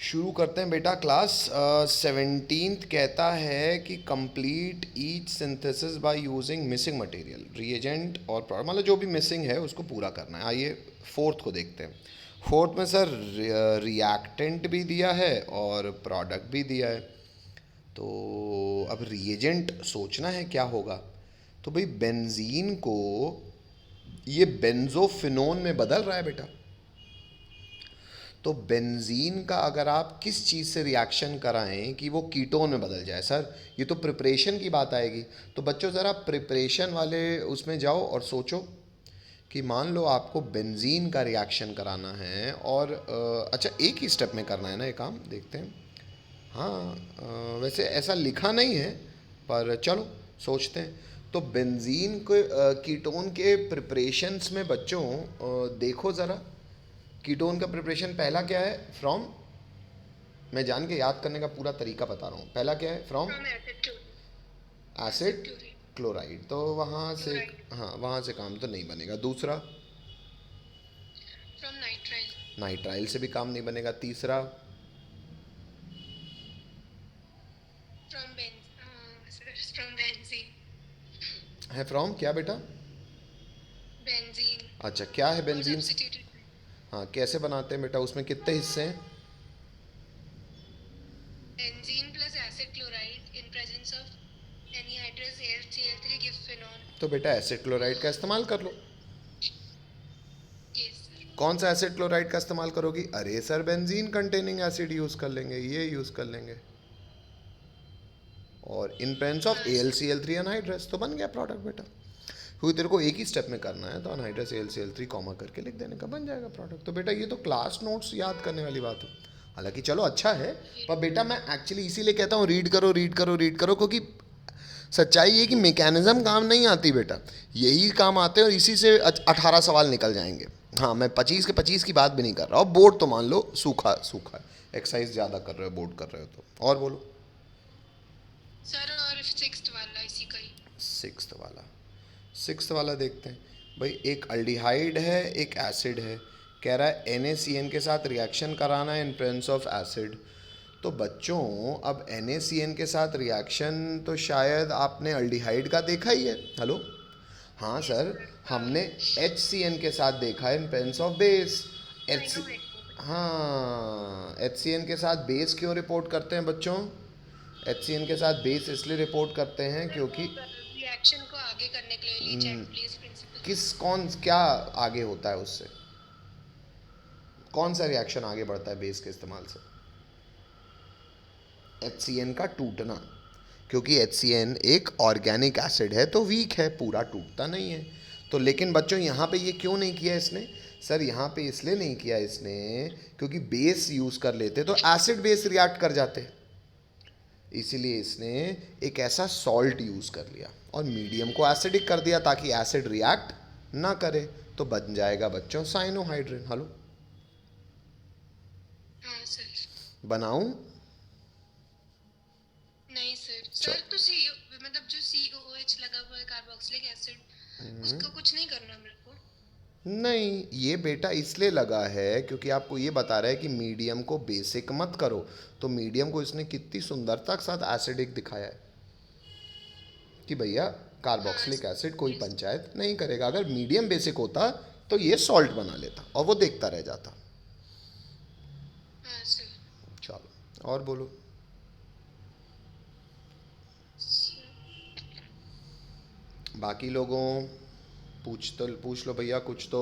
शुरू करते हैं बेटा। क्लास 17th कहता है कि complete each synthesis by using missing material reagent और प्रोडक्ट, मतलब जो भी मिसिंग है उसको पूरा करना है। आइए फोर्थ को देखते हैं। फोर्थ में सर रिएक्टेंट भी दिया है और प्रोडक्ट भी दिया है। तो अब रिएजेंट सोचना है क्या होगा। तो भाई बेंजीन को ये बेंजोफिनोन में बदल रहा है बेटा। तो बेंजीन का अगर आप किस चीज़ से रिएक्शन कराएं कि वो कीटोन में बदल जाए सर, ये तो प्रिपरेशन की बात आएगी। तो बच्चों ज़रा प्रिपरेशन वाले उसमें जाओ और सोचो कि मान लो आपको बेंजीन का रिएक्शन कराना है और अच्छा एक ही स्टेप में करना है ना ये काम, देखते हैं। हाँ वैसे ऐसा लिखा नहीं है पर चलो सोचते हैं। तो बेंजीन के कीटोन के प्रिपरेशंस में बच्चों देखो ज़रा, कीटोन का प्रिपरेशन पहला क्या है, फ्रॉम। मैं जान के याद करने का पूरा तरीका बता रहा हूँ। पहला क्या है, from from acid to acid chlorine chloride. तो वहाँ से, क्लोराइड हाँ वहाँ से काम तो नहीं बनेगा। दूसरा फ्रॉम नाइट्राइल नाइट्राइल से भी काम नहीं बनेगा। तीसरा फ्रॉम फ्रॉम बेंजीन है फ्रॉम क्या बेटा। बेंजीन अच्छा क्या है और बेंजीन। सब्स्टिट्यूटेड हाँ कैसे बनाते हैं बेटा, उसमें कितने हिस्से हैं। Benzene plus acid chloride in presence of anhydrous HCl3 gives phenol. तो बेटा एसिड क्लोराइड का इस्तेमाल कर लो। Yes sir. कौन सा एसिड क्लोराइड का इस्तेमाल करोगी, अरे sir benzene containing acid use कर लेंगे, ये यूज़ कर लेंगे। और इन प्रेजेंस ऑफ हाँ A L sir. C L three anhydrous, तो बन गया प्रोडक्ट बेटा। क्योंकि तेरे को एक ही स्टेप में करना है तो अनहाइड्रस AlCl3 कॉमा करके लिख देने का बन जाएगा प्रोडक्ट। तो बेटा ये तो क्लास नोट्स याद करने वाली बात है। हालांकि चलो अच्छा है, पर बेटा मैं एक्चुअली इसीलिए कहता हूँ रीड करो रीड करो रीड करो, क्योंकि सच्चाई ये कि मैकेनिज्म काम नहीं आती बेटा, यही काम आते हैं और इसी से 18 सवाल निकल जाएंगे। हाँ मैं 25 के 25 की बात भी नहीं कर रहा हूँ। बोर्ड तो मान लो सूखा सूखा है, एक्सरसाइज ज़्यादा कर रहे हो बोर्ड कर रहे हो तो। और बोलो। सर और सिक्स्थ वाला इसी का ही। सिक्स्थ वाला, सिक्स्थ वाला देखते हैं। भाई एक अल्डिहाइड है एक एसिड है, कह रहा है NaCN के साथ रिएक्शन कराना है इन प्रेजेंस ऑफ एसिड। तो बच्चों अब NaCN के साथ रिएक्शन तो शायद आपने अल्डिहाइड का देखा ही है। हेलो, हाँ यस सर, सर हाँ। हमने HCN के साथ देखा है in presence of base. I H know it वो। हाँ HCN के साथ बेस क्यों रिपोर्ट करते हैं बच्चों, HCN के साथ बेस इसलिए रिपोर्ट करते हैं सर वो क्योंकि रिएक्शन को आगे करने के लिए ली चैप्लियस प्रिंसिपल। किस कौन क्या आगे होता है उससे, कौन सा रिएक्शन आगे बढ़ता है बेस के इस्तेमाल से, HCN का टूटना। क्योंकि HCN एक ऑर्गेनिक एसिड है तो वीक है, पूरा टूटता नहीं है। तो लेकिन बच्चों यहाँ पे ये क्यों नहीं किया इसने, सर यहाँ पे इसलिए नहीं किया इसने क्योंकि बेस यूज़ कर लेते तो एसिड बेस रिएक्ट कर जाते, इसीलिए इसने एक ऐसा सॉल्ट यूज़ कर लिया और मीडियम को एसिडिक कर दिया ताकि एसिड रिएक्ट ना करे। तो बन जाएगा बच्चों साइनोहाइड्रिन। हेलो, हाँ सर। बनाऊं। नहीं सर। चल, सर तो सी मतलब जो COOH लगा हुआ है कार्बोक्सिलिक एसिड उसका कुछ नहीं करना मेरे को। नहीं ये बेटा इसलिए लगा है क्योंकि आपको ये बता रहा है कि मीडियम को बेसिक मत करो। तो मीडियम को इसने कितनी सुंदरता के साथ एसिडिक दिखाया है कि भैया हाँ कार्बोक्सिलिक एसिड कोई यस। पंचायत नहीं करेगा। अगर मीडियम बेसिक होता तो ये सॉल्ट बना लेता और वो देखता रह जाता। हाँ सर। चलो और बोलो। बाकी लोगों पूछ लो भैया कुछ तो।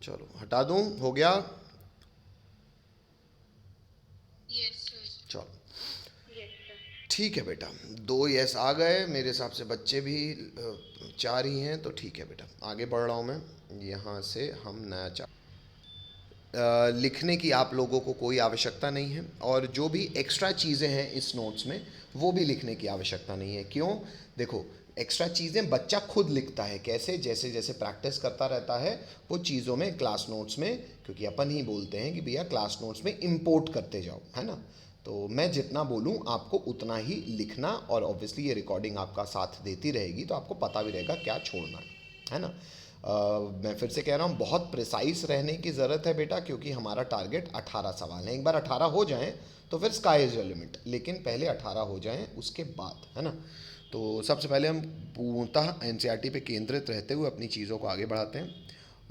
चलो हटा दूं, हो गया। Yes sir. चलो यस सर। ठीक है बेटा, 2 यस आ गए मेरे हिसाब से, बच्चे भी 4 ही हैं तो ठीक है बेटा। आगे बढ़ रहा हूँ मैं, यहाँ से हम नया लिखने की आप लोगों को कोई आवश्यकता नहीं है और जो भी एक्स्ट्रा चीज़ें हैं इस नोट्स में वो भी लिखने की आवश्यकता नहीं है। क्यों, देखो एक्स्ट्रा चीज़ें बच्चा खुद लिखता है, कैसे, जैसे जैसे प्रैक्टिस करता रहता है वो चीज़ों में क्लास नोट्स में, क्योंकि अपन ही बोलते हैं कि भैया क्लास नोट्स में इंपोर्ट करते जाओ, है ना। तो मैं जितना बोलूँ आपको उतना ही लिखना, और ऑब्वियसली ये रिकॉर्डिंग आपका साथ देती रहेगी तो आपको पता भी रहेगा क्या छोड़ना है ना। मैं फिर से कह रहा हूँ, बहुत प्रिसाइज रहने की ज़रूरत है बेटा, क्योंकि हमारा टारगेट 18 सवाल है। एक बार 18 हो जाएं तो फिर स्काई इज़ द लिमिट, लेकिन पहले 18 हो जाएं उसके बाद, है ना। तो सबसे पहले हम पूर्णतः एनसीईआरटी पे केंद्रित रहते हुए अपनी चीज़ों को आगे बढ़ाते हैं,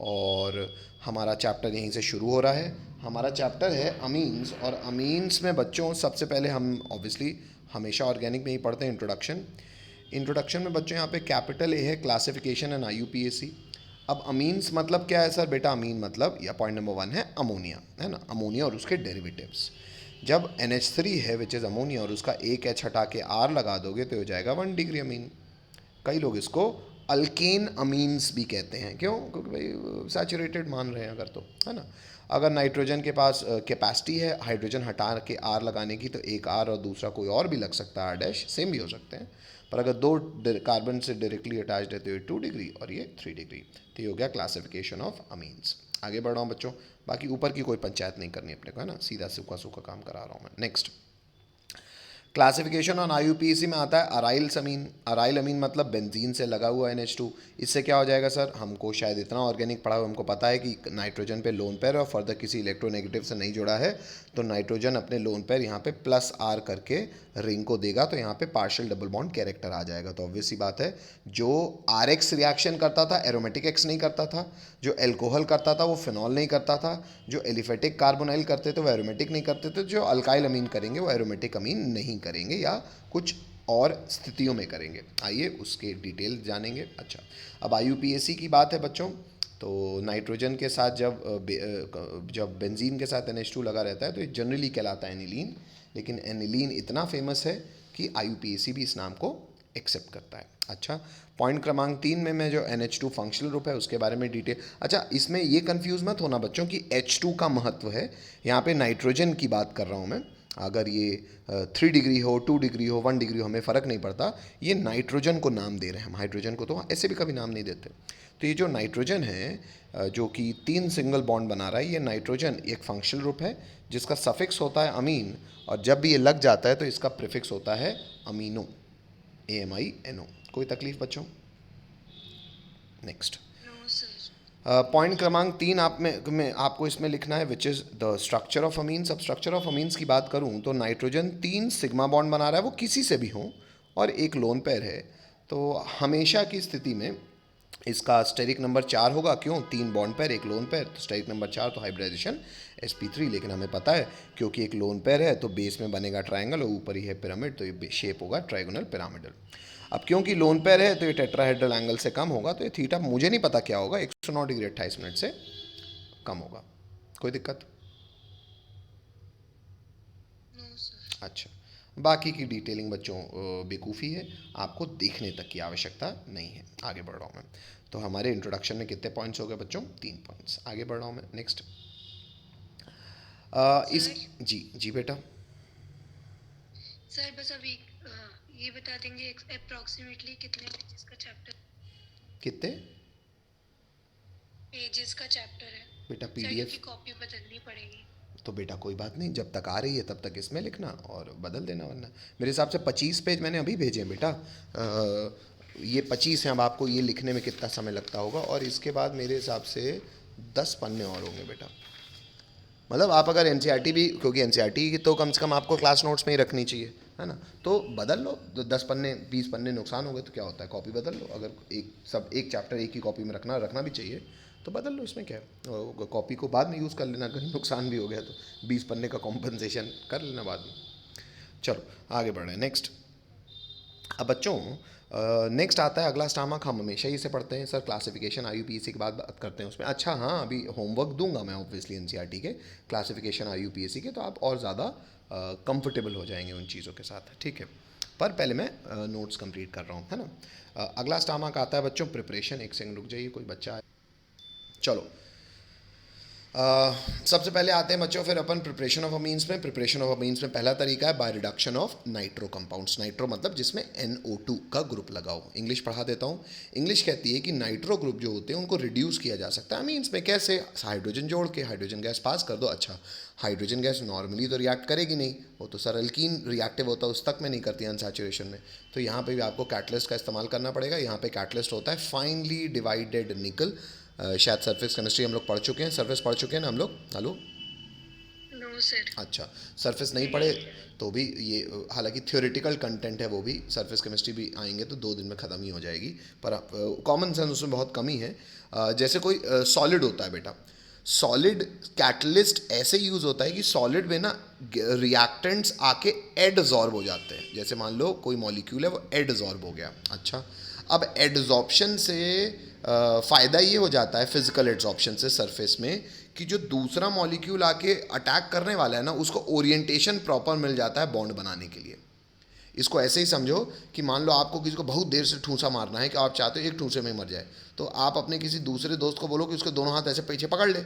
और हमारा चैप्टर यहीं से शुरू हो रहा है। हमारा चैप्टर है अमीन्स, और अमीन्स में बच्चों सबसे पहले हम ऑब्वियसली हमेशा ऑर्गेनिक में ही पढ़ते हैं इंट्रोडक्शन। इंट्रोडक्शन में बच्चों यहाँ पे कैपिटल ए है क्लासिफिकेशन एंड आईयूपीएसी। अब अमीन्स मतलब क्या है सर? बेटा अमीन मतलब, या पॉइंट नंबर 1 है अमोनिया, है ना, अमोनिया और उसके डेरिवेटिव्स। जब NH3 है विच इज़ अमोनिया, और उसका एक एच हटा के R लगा दोगे तो हो जाएगा 1 डिग्री अमीन। कई लोग इसको अल्केन अमीन्स भी कहते हैं, क्यों? क्योंकि भाई सैचुरेटेड मान रहे हैं अगर, तो है ना। अगर नाइट्रोजन के पास कैपेसिटी है हाइड्रोजन हटा के R लगाने की, तो एक R और दूसरा कोई और भी लग सकता है, R डैश, सेम भी हो सकते हैं। पर अगर दो कार्बन से डायरेक्टली अटैच्ड है तो ये 2 डिग्री और ये 3 डिग्री। तो ये हो गया क्लासिफिकेशन ऑफ अमीन्स। आगे बढ़ रहा हूँ बच्चों, बाकी ऊपर की कोई पंचायत नहीं करनी अपने को, है ना, सीधा सूखा सूखा काम करा रहा हूँ मैं। नेक्स्ट, क्लासिफिकेशन ऑन आईयूपीएसी में आता है अराइल अमीन। अराइल अमीन मतलब बेंजीन से लगा हुआ NH2। इससे क्या हो जाएगा सर? हमको शायद इतना ऑर्गेनिक पढ़ा हुआ, हमको पता है कि नाइट्रोजन पे लोन पेयर और फर्दर किसी इलेक्ट्रोनेगेटिव से नहीं जुड़ा है, तो नाइट्रोजन अपने लोन पेयर यहाँ पे +R करके रिंग को देगा, तो यहाँ पे पार्शियल डबल बॉन्ड कैरेक्टर आ जाएगा। तो ऑब्वियस सी बात है, जो RX रिएक्शन करता था एरोमेटिक X नहीं करता था, जो एल्कोहल करता था वो फिनॉल नहीं करता था, जो एलिफेटिक कार्बोनाइल करते थे वो एरोमेटिक नहीं करते थे, जो अल्काइल अमीन करेंगे वो एरोमेटिक अमीन नहीं करेंगे, या कुछ और स्थितियों में करेंगे। आइए उसके डिटेल जानेंगे। अच्छा, अब आईयूपीएसी की बात है बच्चों, तो नाइट्रोजन के साथ जब बेंजीन के साथ NH2 लगा रहता है तो ये जनरली कहलाता है एनिलीन, लेकिन एनिलीन इतना फेमस है कि आईयूपीएसी भी इस नाम को एक्सेप्ट करता है। अच्छा, पॉइंट क्रमांक 3 में मैं जो NH2 फंक्शनल ग्रुप है उसके बारे में डिटेल। अच्छा, इसमें ये कंफ्यूज मत होना बच्चों कि H2 का महत्व है, यहाँ पे नाइट्रोजन की बात कर रहा हूँ मैं। अगर ये 3 डिग्री हो, 2 डिग्री हो, 1 डिग्री हो, हमें फ़र्क नहीं पड़ता, ये नाइट्रोजन को नाम दे रहे हैं हम। हाइड्रोजन को तो ऐसे भी कभी नाम नहीं देते। तो ये जो नाइट्रोजन है जो कि 3 सिंगल बॉन्ड बना रहा है, ये नाइट्रोजन एक फंक्शनल ग्रुप है जिसका सफिक्स होता है अमीन, और जब भी ये लग जाता है तो इसका प्रीफिक्स होता है अमीनो, AMINO। कोई तकलीफ बच्चों? Next, No, sir. पॉइंट क्रमांक 3 में आपको इसमें लिखना है which is the structure of amines. अब स्ट्रक्चर ऑफ अमीन्स की बात करूँ तो नाइट्रोजन 3 सिग्मा बॉन्ड बना रहा है, वो किसी से भी हो, और एक लोन पेयर है। तो हमेशा की स्थिति में इसका स्टेरिक नंबर 4 होगा, क्यों? 3 बॉन्ड पेयर, एक लोन पेयर, तो स्टेरिक नंबर 4, तो हाइब्रिडाइजेशन sp3। लेकिन हमें पता है क्योंकि एक लोन पेयर है तो बेस में बनेगा ट्राइंगल और ऊपर ही है पिरामिड, तो ये शेप होगा ट्राइगोनल पिरामिडल। अब क्योंकि लोन पेयर है तो ये टेट्राहेड्रल एंगल से कम होगा, तो ये थीटा मुझे नहीं पता क्या होगा, 109 डिग्री 28 मिनट से कम होगा। कोई दिक्कत? No, sir. अच्छा, बाकी की डिटेलिंग बच्चों बेवकूफ़ी है, आपको देखने तक की आवश्यकता नहीं है। आगे बढ़ रहा हूँ मैं। तो हमारे इंट्रोडक्शन में कितने पॉइंट्स हो गए बच्चों? 3 पॉइंट्स। आगे बढ़ रहा हूँ मैं। नेक्स्ट, इस, सर जी जी बेटा। सर बस अभी ये बता देंगे अप्रोक्सीमेटली कितने पेजेस का चैप्टर, कितने पेजेस का चैप्टर है बेटा? Sir, PDF? क्योंकि कॉपी बदलनी पड़ेगी। तो बेटा कोई बात नहीं, जब तक आ रही है तब तक इसमें लिखना और बदल देना, वरना मेरे हिसाब से 25 पेज मैंने अभी भेजे हैं बेटा। ये 25 हैं, अब आपको ये लिखने में कितना समय लगता होगा, और इसके बाद मेरे हिसाब से 10 पन्ने और होंगे बेटा। मतलब आप अगर NCERT भी, क्योंकि NCERT तो कम से कम आपको क्लास नोट्स में ही रखनी चाहिए, है ना, तो बदल लो। तो 10 पन्ने 20 पन्ने नुकसान हो गए तो क्या होता है, कॉपी बदल लो। अगर एक चैप्टर एक ही कॉपी में रखना भी चाहिए तो बदल लो, इसमें क्या है। कॉपी को बाद में यूज़ कर लेना, कहीं नुकसान भी हो गया तो 20 पन्ने का कॉम्पनसेशन कर लेना बाद में। चलो आगे बढ़ रहे हैं। नेक्स्ट, अब बच्चों नेक्स्ट आता है अगला स्टामक। हम हमेशा ही इसे पढ़ते हैं सर, क्लासिफिकेशन आईयूपीएसी की बात करते हैं उसमें। अच्छा हाँ, अभी होमवर्क दूंगा मैं ऑब्वियसली NCERT के क्लासिफिकेशन आईयूपीएसी के, तो आप और ज़्यादा कंफर्टेबल हो जाएंगे उन चीज़ों के साथ, ठीक है। पर पहले मैं नोट्स कंप्लीट कर रहा हूँ, है ना। अगला स्टामक आता है बच्चों प्रिपरेशन। एक सेकंड रुक जाइए, कोई बच्चा है। चलो, सबसे पहले आते हैं बच्चों फिर अपन प्रिपरेशन ऑफ अमीन्स में। प्रिपरेशन ऑफ अमीन्स में पहला तरीका है by reduction of nitro compounds. Nitro मतलब जिसमें NO2 का ग्रुप लगा हो। इंग्लिश पढ़ा देता हूँ। इंग्लिश कहती है कि नाइट्रो ग्रुप जो होते हैं उनको रिड्यूस किया जा सकता है अमीन्स में। कैसे? हाइड्रोजन जोड़ के हाइड्रोजन गैस पास कर दो। अच्छा, हाइड्रोजन गैस नॉर्मली तो रिएक्ट करेगी नहीं, वो तो सर अल्कीन रिएक्टिव होता है, उस तक में नहीं करती अनसैचुरेशन में। तो यहाँ पे भी आपको कैटलिस्ट का इस्तेमाल करना पड़ेगा। यहाँ पे कैटलिस्ट होता है फाइनली डिवाइडेड निकल। शायद सरफेस केमिस्ट्री हम लोग पढ़ चुके हैं, सरफेस पढ़ चुके हैं ना हम लोग। Hello, no sir. अच्छा, सरफेस नहीं पढ़े तो भी ये हालांकि थ्योरेटिकल कंटेंट है, वो भी सरफेस केमिस्ट्री भी आएंगे तो 2 दिन में ख़त्म ही हो जाएगी, पर कॉमन सेंस उसमें बहुत कमी है। जैसे कोई सॉलिड होता है बेटा, सॉलिड कैटलिस्ट ऐसे यूज़ होता है कि सॉलिड में ना रिएक्टेंट्स आके एडजॉर्ब हो जाते हैं। जैसे मान लो कोई मॉलिक्यूल है वो एडजॉर्ब हो गया। अच्छा, अब एडजॉर्प्शन से फ़ायदा ये हो जाता है फिजिकल एडजॉर्प्शन से सरफेस में कि जो दूसरा मॉलिक्यूल आके अटैक करने वाला है ना उसको ओरिएंटेशन प्रॉपर मिल जाता है बॉन्ड बनाने के लिए। इसको ऐसे ही समझो कि मान लो आपको किसी को बहुत देर से ठूंसा मारना है कि आप चाहते हो एक ठूंसे में मर जाए, तो आप अपने किसी दूसरे दोस्त को बोलो कि उसके दोनों हाथ ऐसे पीछे पकड़ ले,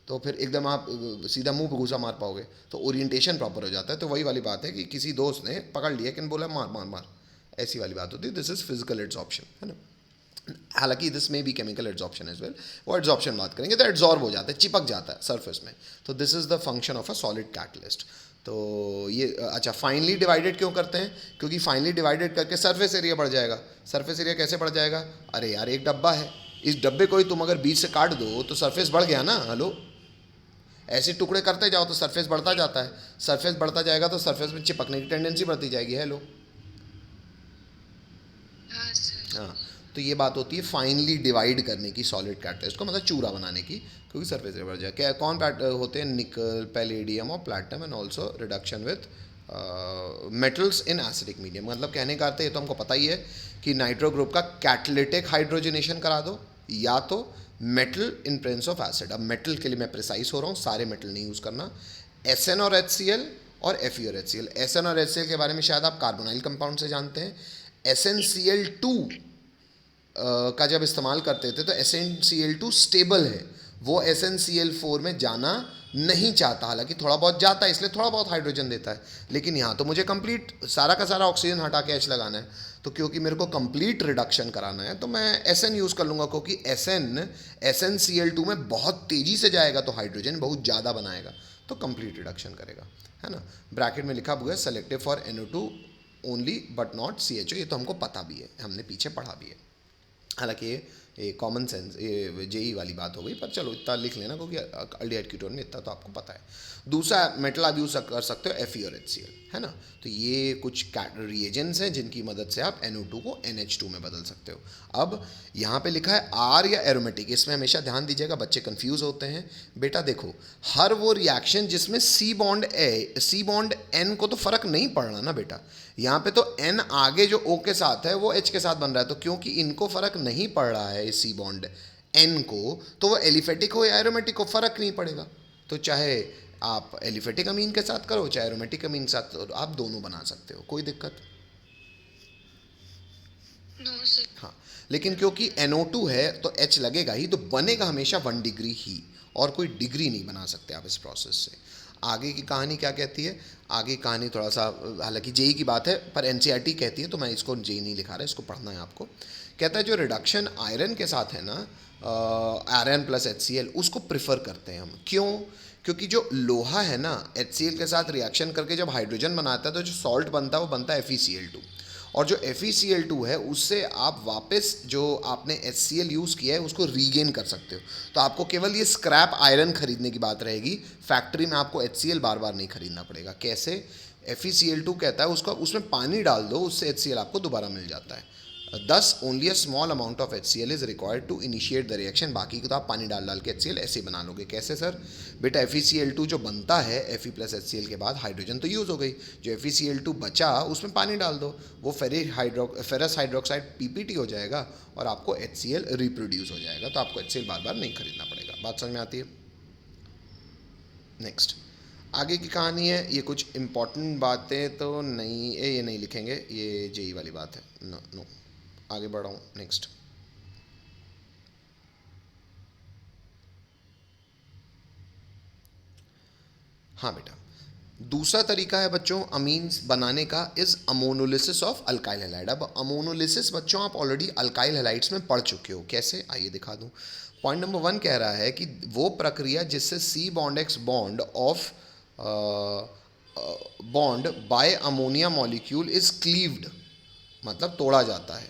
तो फिर एकदम आप सीधा मुंह पे घुसा मार पाओगे, तो ओरिएंटेशन प्रॉपर हो जाता है। तो वही वाली बात है कि किसी दोस्त ने पकड़ लिया कि बोला मार मार मार, ऐसी वाली बात होती है। दिस इज फिजिकल एड्सॉर्प्शन, है ना। हालांकि दिस में भी केमिकल एड्सॉर्प्शन एज वेल, वो एड्सॉर्प्शन बात करेंगे तो एड्सॉर्ब हो जाता है, चिपक जाता है सरफेस में। तो this is the function of a solid catalyst. तो ये अच्छा, फाइनली डिवाइडेड क्यों करते हैं? क्योंकि फाइनली डिवाइडेड करके सरफेस एरिया बढ़ जाएगा। सरफेस एरिया कैसे बढ़ जाएगा? अरे यार, एक डब्बा है, इस डब्बे को ही तुम अगर बीच से काट दो तो सरफेस बढ़ गया ना। हेलो, ऐसे टुकड़े करते जाओ तो सरफेस बढ़ता जाता है। सरफेस बढ़ता जाएगा तो सरफेस में चिपकने की टेंडेंसी बढ़ती जाएगी। हेलो, हाँ सर। हाँ, तो ये बात होती है फाइनली डिवाइड करने की सॉलिड कैटलिस्ट को, मतलब चूरा बनाने की, क्योंकि सरफेस एरिया बढ़ जाए। क्या कौन होते हैं? निकल, पैलेडियम और platinum, and also reduction with metals in acidic medium. मतलब कहने का अर्थ है, ये तो हमको पता ही है कि नाइट्रो ग्रुप का कैटलिटिक हाइड्रोजनेशन करा दो या तो metal in presence of acid. अब मेटल के लिए मैं प्रिसाइज हो रहा हूँ, सारे मेटल नहीं यूज़ करना। SN और HCl और Fe और HCl। SN और HCl के बारे में शायद आप कार्बोनाइल कंपाउंड से जानते हैं। SnCl2 का जब इस्तेमाल करते थे तो SnCl2 स्टेबल है, वो SnCl4 में जाना नहीं चाहता। हालांकि थोड़ा बहुत जाता है, इसलिए थोड़ा बहुत हाइड्रोजन देता है, लेकिन यहाँ तो मुझे कंप्लीट सारा का सारा ऑक्सीजन हटा के H लगाना है। तो क्योंकि मेरे को कंप्लीट रिडक्शन कराना है तो मैं SN यूज़ कर लूँगा, क्योंकि SnCl2 में बहुत तेज़ी से जाएगा तो हाइड्रोजन बहुत ज़्यादा बनाएगा, तो कंप्लीट रिडक्शन करेगा, है ना। ब्रैकेट में लिखा हुआ है selective for NO2 only but not CHO। ये तो हमको पता भी है, हमने पीछे पढ़ा भी है। हालांकि ये कॉमन सेंस, ये जेई वाली बात हो गई, पर चलो इतना लिख लेना क्योंकि अल्डिहाइड कीटोन में इतना तो आपको पता है। दूसरा मेटल आप यूज़ कर सकते हो Fe और HCl, है ना। तो ये कुछ रिएजेंट्स हैं जिनकी मदद से आप NO2 को NH2 में बदल सकते हो। अब यहाँ पे लिखा है R या एरोमेटिक, इसमें हमेशा ध्यान दीजिएगा, बच्चे कंफ्यूज होते हैं। बेटा देखो, हर वो रिएक्शन जिसमें C बॉन्ड N को तो फ़र्क नहीं पड़ना ना बेटा। यहाँ पे तो N आगे जो O के साथ है वो H के साथ बन रहा है, तो क्योंकि इनको फ़र्क नहीं पड़ रहा है इस C बॉन्ड N को, तो वो एलिफेटिक हो या एरोमेटिक हो फ़र्क नहीं पड़ेगा। तो चाहे आप एलिफेटिक अमीन के साथ करो चाहे एरोमेटिक अमीन के साथ करो, आप दोनों बना सकते हो, कोई दिक्कत। No sir. हाँ, लेकिन क्योंकि NO2 है तो H लगेगा ही, तो बनेगा हमेशा 1 डिग्री ही, और कोई डिग्री नहीं बना सकते आप इस प्रोसेस से। आगे की कहानी क्या कहती है? आगे की कहानी थोड़ा सा, हालांकि जेई की बात है पर NCERT कहती है, तो मैं इसको जेई नहीं लिखा रहा, इसको पढ़ना है आपको। कहता है जो रिडक्शन आयरन के साथ है ना, आयरन प्लस HCl, उसको प्रिफर करते हैं हम। क्यों? क्योंकि जो लोहा है ना, HCl के साथ रिएक्शन करके जब हाइड्रोजन बनाता है तो जो सॉल्ट बनता है वो बनता है FeCl2, और जो FeCl2 है उससे आप वापस जो आपने HCl यूज़ किया है उसको रीगेन कर सकते हो। तो आपको केवल ये स्क्रैप आयरन खरीदने की बात रहेगी, फैक्ट्री में आपको HCl बार बार नहीं खरीदना पड़ेगा। कैसे? FeCl2 कहता है उसका, उसमें पानी डाल दो, उससे HCl आपको दोबारा मिल जाता है। Thus only a small amount of HCl is required to initiate the reaction. बाकी को तो आप पानी डाल डाल के HCl ऐसे बना लोगे। कैसे सर? बेटा FeCl2 जो बनता है Fe प्लस HCl के बाद, हाइड्रोजन तो यूज़ हो गई, जो FeCl2 बचा उसमें पानी डाल दो, वो फेरस हाइड्रोक्साइड PPT हो जाएगा और आपको HCl रिप्रोड्यूस हो जाएगा। तो आपको HCl बार बार नहीं खरीदना पड़ेगा। बात समझ में आती है? नेक्स्ट आगे की कहानी है, ये कुछ इंपॉर्टेंट बातें तो नहीं, ये नहीं लिखेंगे, ये जेई वाली बात है। नो नो, आगे बढ़ा हूँ। नेक्स्ट, हाँ बेटा, दूसरा तरीका है बच्चों अमीन्स बनाने का is ammonolysis of alkyl halide. अब अमोनोलिसिस बच्चों आप ऑलरेडी अल्काइल हैलाइड्स में पढ़ चुके हो, कैसे आइए दिखा दूँ। पॉइंट नंबर 1 कह रहा है कि वो प्रक्रिया जिससे C bond X bond of bond by ammonia molecule is cleaved, मतलब तोड़ा जाता है,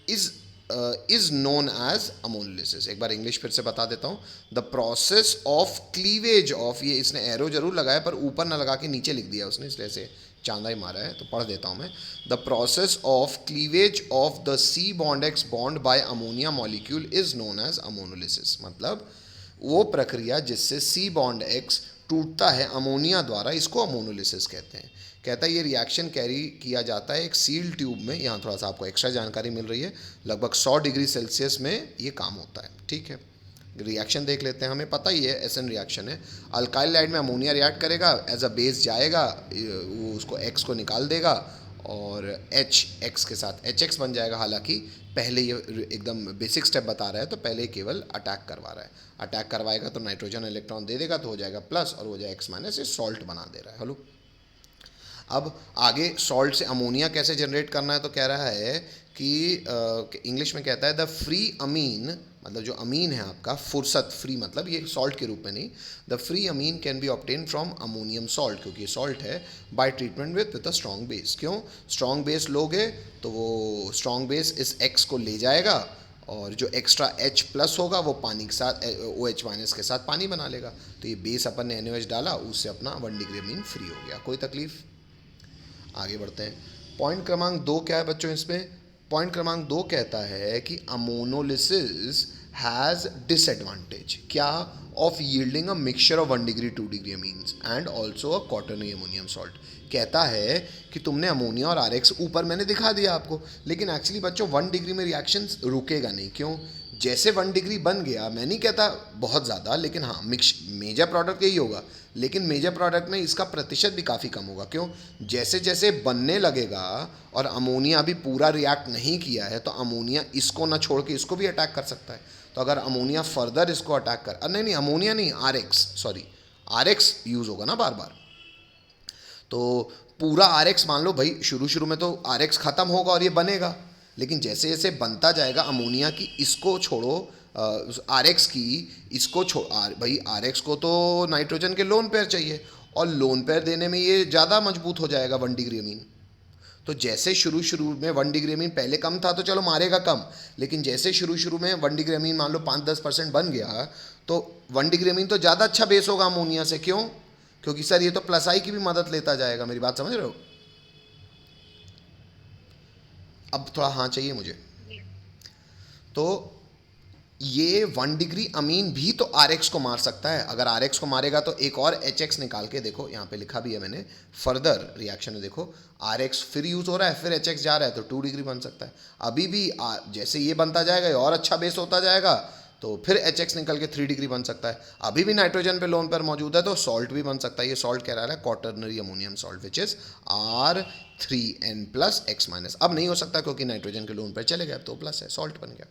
इज नोन एज अमोनोलिसिस। एक बार इंग्लिश फिर से बता देता हूँ। The process of cleavage of, ये इसने एरो जरूर लगाया पर ऊपर ना लगा के नीचे लिख दिया उसने, इसलिए से चांदा ही मारा है, तो पढ़ देता हूँ मैं। The process of cleavage of the C bond X bond by ammonia molecule is known as ammonolysis, मतलब वो प्रक्रिया जिससे सी बॉन्ड एक्स टूटता है अमोनिया द्वारा, इसको अमोनोलिसिस कहते हैं। कहता है ये रिएक्शन कैरी किया जाता है एक सील ट्यूब में। यहाँ थोड़ा सा आपको एक्स्ट्रा जानकारी मिल रही है, लगभग 100 डिग्री सेल्सियस में ये काम होता है, ठीक है। रिएक्शन देख लेते हैं, हमें पता ही है एसएन रिएक्शन है। अल्काइल हैलाइड में अमोनिया रिएक्ट करेगा, एज अ बेस जाएगा, वो उसको एक्स को निकाल देगा और एच एक्स के साथ एच एक्स बन जाएगा। हालांकि पहले ये एकदम बेसिक स्टेप बता रहा है, तो पहले केवल अटैक करवा रहा है। अटैक करवाएगा तो नाइट्रोजन इलेक्ट्रॉन दे देगा, तो हो जाएगा प्लस, और हो जाएगा एक्स माइनस, ये सॉल्ट बना दे रहा है। हेलो, अब आगे सॉल्ट से अमोनिया कैसे जनरेट करना है, तो कह रहा है कि इंग्लिश में कहता है द फ्री अमीन, मतलब जो अमीन है आपका फुर्सत फ्री, मतलब ये सॉल्ट के रूप में नहीं, the free amine can be obtain from ammonium salt, क्योंकि ये सॉल्ट है, by treatment with a strong base. क्यों? स्ट्रॉन्ग बेस लोगे तो वो स्ट्रॉन्ग बेस इस एक्स को ले जाएगा, और जो एक्स्ट्रा H प्लस होगा वो पानी के साथ OH माइनस के साथ पानी बना लेगा। तो ये बेस अपन ने NaOH डाला, उससे अपना 1 डिग्री अमीन फ्री हो गया। कोई तकलीफ? आगे बढ़ते हैं। पॉइंट क्रमांक 2 क्या है बच्चों इसमें? पॉइंट क्रमांक 2 कहता है कि अमोनोलिसिस हैज़ डिसएडवांटेज, क्या? Of yielding a mixture of 1 degree 2 degree amines and also a quaternary ammonium salt. कहता है कि तुमने अमोनिया और RX ऊपर मैंने दिखा दिया आपको, लेकिन एक्चुअली बच्चों 1 डिग्री में रिएक्शन रुकेगा नहीं। क्यों? जैसे 1 डिग्री बन गया, मैं नहीं कहता बहुत ज़्यादा, लेकिन हाँ मेजर प्रोडक्ट यही होगा, लेकिन मेजर प्रोडक्ट में इसका प्रतिशत भी काफ़ी कम होगा। क्यों? जैसे जैसे बनने लगेगा और अमोनिया अभी पूरा रिएक्ट नहीं किया है, तो अमोनिया इसको ना छोड़ के इसको भी अटैक कर सकता है। तो अगर अमोनिया फर्दर इसको अटैक कर, नहीं अमोनिया नहीं, RX यूज़ होगा ना बार बार, तो पूरा RX मान लो भाई, शुरू में तो RX ख़त्म होगा और ये बनेगा, लेकिन जैसे जैसे बनता जाएगा अमोनिया की इसको छोड़ो, RX की इसको भाई RX को तो नाइट्रोजन के लोन पेयर चाहिए, और लोन पेयर देने में ये ज़्यादा मजबूत हो जाएगा 1 डिग्री अमीन। तो जैसे शुरू में 1 डिग्री अमीन पहले कम था तो चलो मारेगा कम, लेकिन जैसे शुरू में 1 डिग्री अमीन मान लो 5-10% बन गया, तो 1 डिग्री अमीन तो ज़्यादा अच्छा बेस होगा अमोनिया से। क्यों? क्योंकि सर ये तो प्लस आई की भी मदद लेता जाएगा। मेरी बात समझ रहे हो? अब थोड़ा हाँ चाहिए मुझे। तो ये 1 डिग्री अमीन भी तो RX को मार सकता है। अगर RX को मारेगा तो एक और HX निकाल के देखो, यहाँ पे लिखा भी है मैंने, फर्दर रिएक्शन में देखो RX फिर यूज़ हो रहा है, फिर HX जा रहा है, तो 2 डिग्री बन सकता है। अभी भी जैसे ये बनता जाएगा और अच्छा बेस होता जाएगा, तो फिर HX निकल के 3 डिग्री बन सकता है। अभी भी नाइट्रोजन पे लोन पर मौजूद है, तो सॉल्ट भी बन सकता है। ये सॉल्ट कह रहा है quaternary ammonium salt, which is R3N plus X minus. अब नहीं हो सकता क्योंकि नाइट्रोजन के लोन पर चले गए, तो प्लस है, सॉल्ट बन गया।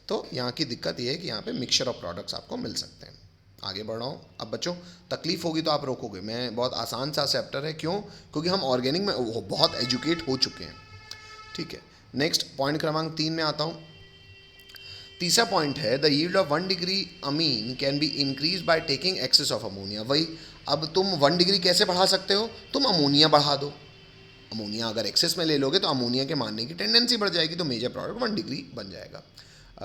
तो यहाँ की दिक्कत ये है कि यहाँ पे मिक्सचर ऑफ प्रोडक्ट्स आपको मिल सकते हैं। आगे बढ़ रहा हूँ। अब बच्चों तकलीफ होगी तो आप रोकोगे, मैं बहुत आसान सा चैप्टर है। क्यों? क्योंकि हम ऑर्गेनिक में बहुत एजुकेट हो चुके हैं, ठीक है। नेक्स्ट पॉइंट क्रमांक 3 में आता हूँ। तीसरा पॉइंट है the yield of 1 degree amine can be increase by taking excess of ammonia. वही, अब तुम 1 डिग्री कैसे बढ़ा सकते हो? तुम अमोनिया बढ़ा दो। अमोनिया अगर एक्सेस में ले लोगे तो अमोनिया के मारने की टेंडेंसी बढ़ जाएगी, तो मेजर प्रोडक्ट 1 डिग्री बन जाएगा।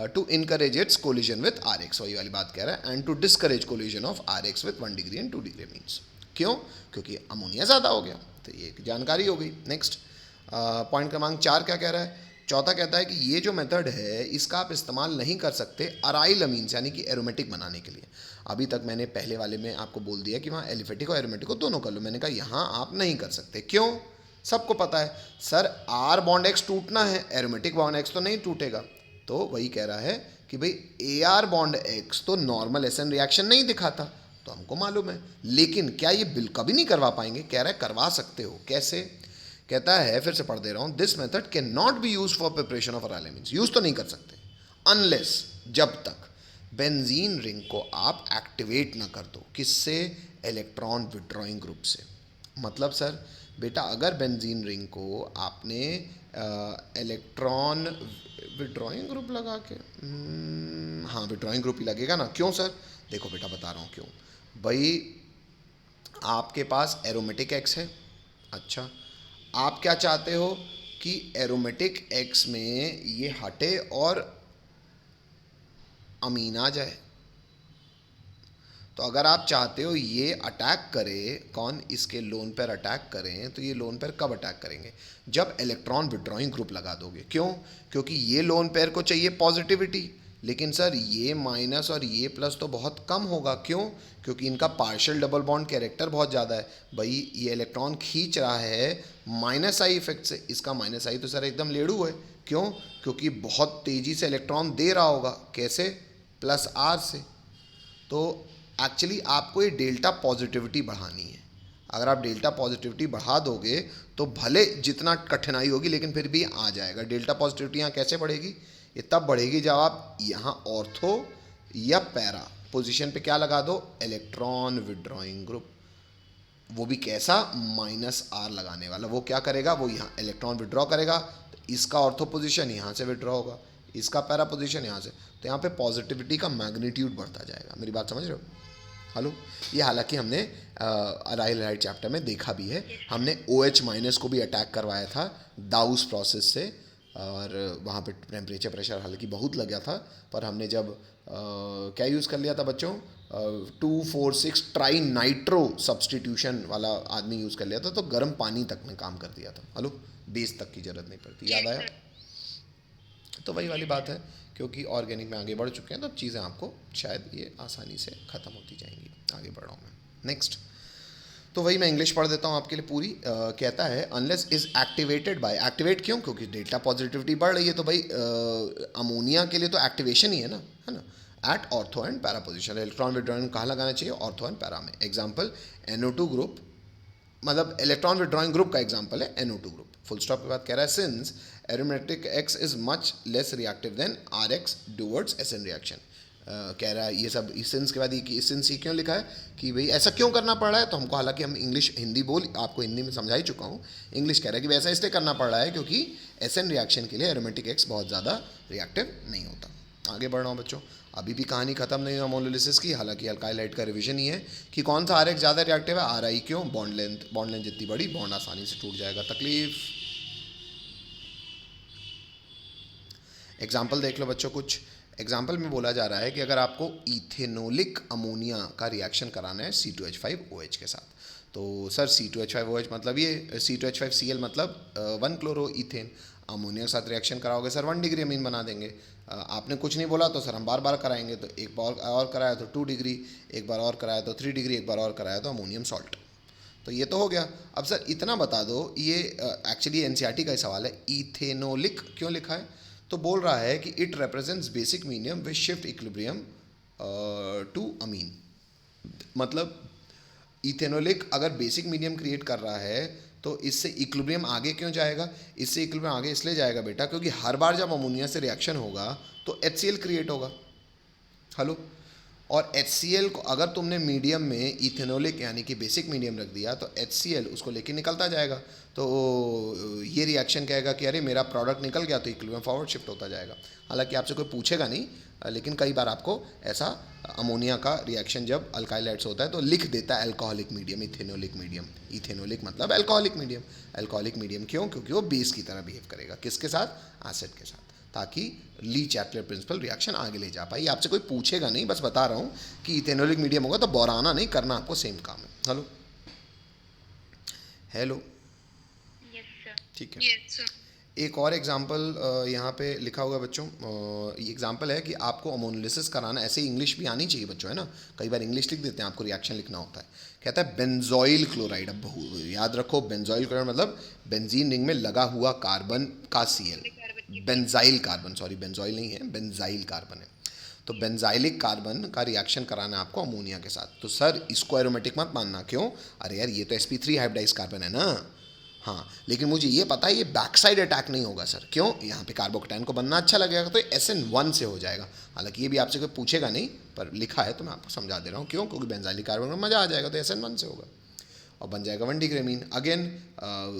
To encourage its collision with RX, वही वाली बात कह रहा है, and to discourage collision of RX with 1 degree and 2 degree means. क्यों? क्योंकि अमोनिया ज़्यादा हो गया। तो ये एक जानकारी हो गई। नेक्स्ट पॉइंट क्रमांक 4 क्या कह रहा है? चौथा कहता है कि ये जो मेथड है इसका आप इस्तेमाल नहीं कर सकते अराइल अमीन्स यानी कि एरोमेटिक बनाने के लिए। अभी तक मैंने पहले वाले में आपको बोल दिया कि वहाँ एलिफेटिक और एरोमेटिक को दोनों कर लो, मैंने कहा यहाँ आप नहीं कर सकते। क्यों? सबको पता है सर R बॉन्ड X टूटना है, एरोमेटिक बॉन्ड X तो नहीं टूटेगा। तो वही कह रहा है कि भाई AR बॉन्ड X तो नॉर्मल SN रिएक्शन नहीं दिखाता, तो हमको मालूम है, लेकिन क्या ये कभी नहीं करवा पाएंगे? कह रहा है करवा सकते हो। कैसे? कहता है, फिर से पढ़ दे रहा हूँ, this method can not be use for preparation of aryl amines. Use तो नहीं कर सकते अनलेस, जब तक बेंजीन रिंग को आप एक्टिवेट ना कर दो, किससे? इलेक्ट्रॉन विड्रॉइंग ग्रुप से। मतलब सर बेटा अगर बेंजीन रिंग को आपने इलेक्ट्रॉन विड्रॉइंग ग्रुप लगा के, हाँ विड्रॉइंग ग्रुप ही लगेगा ना। क्यों सर? देखो बेटा बता रहा हूँ क्यों। भाई आपके पास एरोमेटिक एक्स है, अच्छा आप क्या चाहते हो कि एरोमेटिक एक्स में ये हटे और अमीन आ जाए। तो अगर आप चाहते हो ये अटैक करे, कौन? इसके लोन पेयर अटैक करें, तो ये लोन पेयर कब अटैक करेंगे? जब इलेक्ट्रॉन विड्रॉइंग ग्रुप लगा दोगे। क्यों? क्योंकि ये लोन पेयर को चाहिए पॉजिटिविटी, लेकिन सर ये माइनस और ये प्लस तो बहुत कम होगा। क्यों? क्योंकि इनका पार्शियल डबल बॉन्ड कैरेक्टर बहुत ज़्यादा है। भाई ये इलेक्ट्रॉन खींच रहा है माइनस आई इफेक्ट से, इसका माइनस आई तो सर एकदम लेड़ू है। क्यों? क्योंकि बहुत तेज़ी से इलेक्ट्रॉन दे रहा होगा। कैसे? प्लस आर से। तो एक्चुअली आपको ये डेल्टा पॉजिटिविटी बढ़ानी है। अगर आप डेल्टा पॉजिटिविटी बढ़ा दोगे तो भले जितना कठिनाई होगी लेकिन फिर भी आ जाएगा। डेल्टा पॉजिटिविटी यहाँ कैसे बढ़ेगी? ये तब बढ़ेगी जब आप यहाँ ऑर्थो या पैरा पोजीशन पे क्या लगा दो? Electron withdrawing group. वो भी कैसा? माइनस आर लगाने वाला। वो क्या करेगा? वो यहाँ इलेक्ट्रॉन विड्रॉ करेगा, तो इसका ऑर्थो पोजीशन यहाँ से विड्रॉ होगा, इसका पैरा पोजीशन यहाँ से, तो यहाँ पे पॉजिटिविटी का मैग्नीट्यूड बढ़ता जाएगा। मेरी बात समझ रहे हो? हेलो, ये हालांकि हमने अराइल हाइट चैप्टर में देखा भी है। हमने OH माइनस को भी अटैक करवाया था दाउस प्रोसेस से, और वहाँ पे टेम्परेचर प्रेशर हालांकि बहुत लगा था, पर हमने जब क्या यूज़ कर लिया था बच्चों? 2,4,6 ट्राई नाइट्रो सब्सटीट्यूशन वाला आदमी यूज़ कर लिया था, तो गर्म पानी तक में काम कर दिया था। हेलो, बेस तक की ज़रूरत नहीं पड़ती। याद आया? तो वही वाली बात है, क्योंकि ऑर्गेनिक में आगे बढ़ चुके हैं तो चीज़ें आपको शायद ये आसानी से ख़त्म होती जाएंगी। आगे बढ़ रहा हूँ मैं, नेक्स्ट। तो वही मैं इंग्लिश पढ़ देता हूँ आपके लिए पूरी। कहता है unless is activated by, activate क्यों? क्योंकि डेल्टा पॉजिटिविटी बढ़ रही है, तो भाई अमोनिया के लिए तो एक्टिवेशन ही है ना, है ना। At ortho and para position, electron withdrawing कहाँ लगाना चाहिए? ऑर्थो एंड पैरा में। एग्जाम्पल NO2 ग्रुप, मतलब इलेक्ट्रॉन विड्रॉइंग ग्रुप का एग्जाम्पल है NO2 ग्रुप। फुल स्टॉप के बाद कह रहा है since aromatic x is much less reactive than RX towards SN reaction. कह रहा है ये सब सिंस के बाद ये सिंस ही क्यों लिखा है कि भाई ऐसा क्यों करना पड़ रहा है? तो हमको, हालांकि हम इंग्लिश हिंदी बोल आपको हिंदी में समझा ही चुका हूँ। इंग्लिश कह रहा है कि वैसा इसलिए करना पड़ रहा है क्योंकि SN रिएक्शन के लिए एरोमेटिक एक्स बहुत ज़्यादा रिएक्टिव नहीं होता। आगे बढ़ रहा हूँ बच्चों, अभी भी कहानी खत्म नहीं हुआ मोनोलिसिस की। हालांकि अल्काइल हाइड का रिवीजन ही है कि कौन सा RX ज़्यादा रिएक्टिव है। RI क्यों? बॉन्ड लेंथ जितनी बड़ी बॉन्ड आसानी से टूट जाएगा। तकलीफ। एग्जाम्पल देख लो बच्चों। कुछ एग्जाम्पल में बोला जा रहा है कि अगर आपको इथेनोलिक अमोनिया का रिएक्शन कराना है C2H5OH के साथ, तो सर C2H5OH मतलब ये C2H5Cl मतलब 1 क्लोरो इथेन। अमोनिया के साथ रिएक्शन कराओगे सर 1 डिग्री अमीन बना देंगे। आपने कुछ नहीं बोला तो सर हम बार बार कराएंगे, तो एक बार और कराया तो 2 डिग्री, एक बार और कराया तो 3 डिग्री, एक बार और कराया तो अमोनियम सॉल्ट। तो ये तो हो गया। अब सर इतना बता दो, ये एक्चुअली NCERT का ही सवाल है, इथेनोलिक क्यों लिखा है? तो बोल रहा है कि it represents basic medium which shift equilibrium to amine. मतलब इथेनोलिक अगर बेसिक मीडियम क्रिएट कर रहा है तो इससे इक्विलिब्रियम आगे क्यों जाएगा? इससे इक्विलिब्रियम आगे इसलिए जाएगा बेटा क्योंकि हर बार जब अमोनिया से रिएक्शन होगा तो HCl क्रिएट होगा। हेलो, और HCl को अगर तुमने मीडियम में इथेनोलिक यानी कि बेसिक मीडियम रख दिया तो HCl उसको लेके निकलता जाएगा, तो ये रिएक्शन कहेगा कि अरे मेरा प्रोडक्ट निकल गया, तो इक्विलिब्रियम फॉरवर्ड शिफ्ट होता जाएगा। हालांकि आपसे कोई पूछेगा नहीं, लेकिन कई बार आपको ऐसा अमोनिया का रिएक्शन जब अल्काइल हाइड्स होता है तो लिख देता है अल्कोहलिक मीडियम, इथेनोलिक मीडियम। इथेनोलिक मतलब अल्कोहलिक मीडियम। अल्कोहलिक मीडियम क्यों? क्योंकि वो बेस की तरह बिहेव करेगा। किसके साथ? एसिड के साथ, ताकि ली चैटलर प्रिंसिपल रिएक्शन आगे ले जा पाए। आपसे कोई पूछेगा नहीं, बस बता रहा हूँ कि इथेनोलिक मीडियम होगा तो बोराना नहीं करना, आपको सेम काम है। हेलो हेलो, ठीक है। Yes, sir. एक और एग्जाम्पल यहाँ पे लिखा हुआ है बच्चों। ये एग्जाम्पल है कि आपको अमोनोलिसिस कराना, ऐसे इंग्लिश भी आनी चाहिए बच्चों, है ना। कई बार इंग्लिश लिख देते हैं, आपको रिएक्शन लिखना होता है। कहता है बेंजोइल क्लोराइड। अब याद रखो बेंजोइल क्लोराइड मतलब बेंजीन रिंग में लगा हुआ कार्बन का Cl, benzyl carbon, sorry benzoyl नहीं है, बेंजाइल कार्बन है। तो बेंजाइलिक कार्बन का रिएक्शन कराना है आपको अमोनिया के साथ। तो सर इसको एरोमेटिक मत मानना। क्यों? अरे यार ये तो sp3 हाइब्रिडाइज कार्बन है ना, हाँ, लेकिन मुझे ये पता है ये बैक साइड अटैक नहीं होगा सर। क्यों? यहाँ पे कार्बोकेटाइन को बनना अच्छा लगेगा तो SN1 से हो जाएगा। हालांकि ये भी आपसे कोई पूछेगा नहीं, पर लिखा है तो मैं आपको समझा दे रहा हूँ। क्यों? क्योंकि बेंजाइलिक कार्बन में मज़ा आ जाएगा तो SN1 से होगा और बन जाएगा 1-डिग्रेमीन। अगेन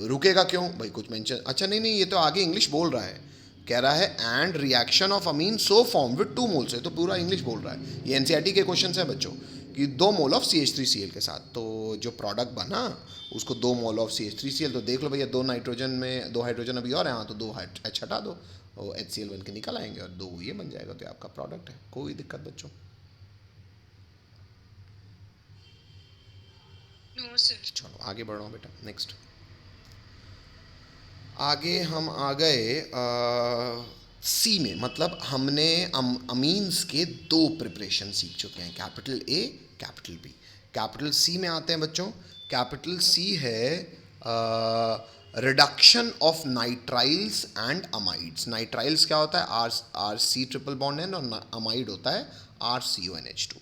रुकेगा क्यों भाई? कुछ मेंशन, अच्छा नहीं, ये तो आगे इंग्लिश बोल रहा है, कह रहा है and reaction of amine so form with 2 moles. तो पूरा इंग्लिश बोल रहा है। ये NCERT के क्वेश्चन है बच्चों कि 2 मोल ऑफ CH3Cl के साथ, तो जो प्रोडक्ट बना उसको 2 मोल ऑफ CH3Cl, तो देख लो भैया 2 नाइट्रोजन में 2 हाइड्रोजन अभी और है, हाँ, तो 2 H हटा दो और HCl बन के निकल आएंगे और 2 ये बन जाएगा, तो आपका प्रोडक्ट है। कोई दिक्कत बच्चों? No, sir. चलो आगे बढ़ रहा हूँ बेटा, नेक्स्ट। आगे हम आ गए सी में, मतलब हमने अमीन्स के 2 प्रिपरेशन सीख चुके हैं, capital A, capital B। Capital C में आते हैं बच्चों। कैपिटल C है reduction of nitriles and amides. Nitriles क्या होता है? RC ट्रिपल बॉन्ड है, और अमाइड होता है RCONH2।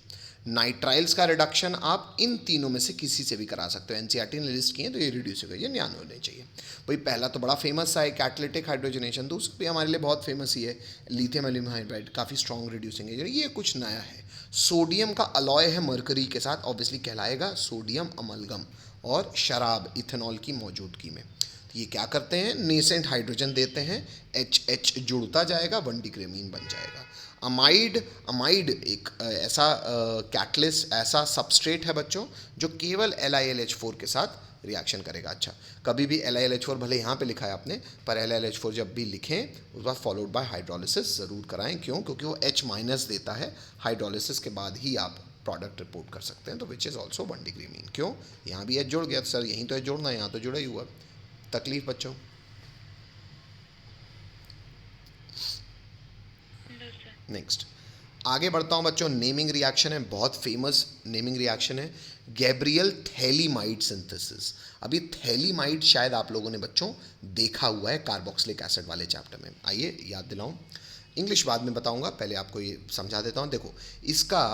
नाइट्राइल्स का रिडक्शन आप इन तीनों में से किसी से भी करा सकते हो। NCERT ने लिस्ट किए तो ये रिड्यूस हो गई, ये ध्यान होने चाहिए भाई। पहला तो बड़ा फेमस है कैटालिटिक हाइड्रोजनेशन, दूसरा भी हमारे लिए बहुत फेमस ही है, लिथियम एल्यूमिनियम हाइड्राइड, काफ़ी स्ट्रॉन्ग रिड्यूसिंग एजेंट। ये कुछ नया है। सोडियम का अलॉय है मरकरी के साथ, ऑब्वियसली कहलाएगा सोडियम अमलगम, और शराब इथेनॉल की मौजूदगी में। तो ये क्या करते हैं? नेसेंट हाइड्रोजन देते हैं, HH जुड़ता जाएगा, 1-डिग्रेमीन बन जाएगा। अमाइड एक ऐसा कैटलिस्ट, ऐसा सबस्ट्रेट है बच्चों जो केवल LiLH4 के साथ रिएक्शन करेगा। अच्छा, कभी भी LiLH4 भले यहाँ पे लिखा है आपने, पर LiLH4 जब भी लिखें उस बाद फॉलोड बाय हाइड्रोलिसिस ज़रूर कराएं। क्यों? क्योंकि वो H- देता है। हाइड्रोलिसिस के बाद ही आप प्रोडक्ट रिपोर्ट कर सकते हैं, तो विच इज़ ऑल्सो 1-डिग्रेमीन। क्यों? यहाँ भी H जुड़ गया सर, यहीं तो H जोड़ना है, यहाँ तो जुड़ा ही हुआ। तकलीफ बच्चों? No, sir. नेक्स्ट आगे बढ़ता हूँ बच्चों। नेमिंग रिएक्शन है, बहुत फेमस नेमिंग रिएक्शन है, गैब्रियल थैलीमाइड सिंथेसिस। अब ये थैलीमाइड शायद आप लोगों ने बच्चों देखा हुआ है कार्बोक्सिलिक एसिड वाले चैप्टर में। आइए याद दिलाऊं, इंग्लिश बाद में बताऊंगा, पहले आपको ये समझा देता हूँ। देखो, इसका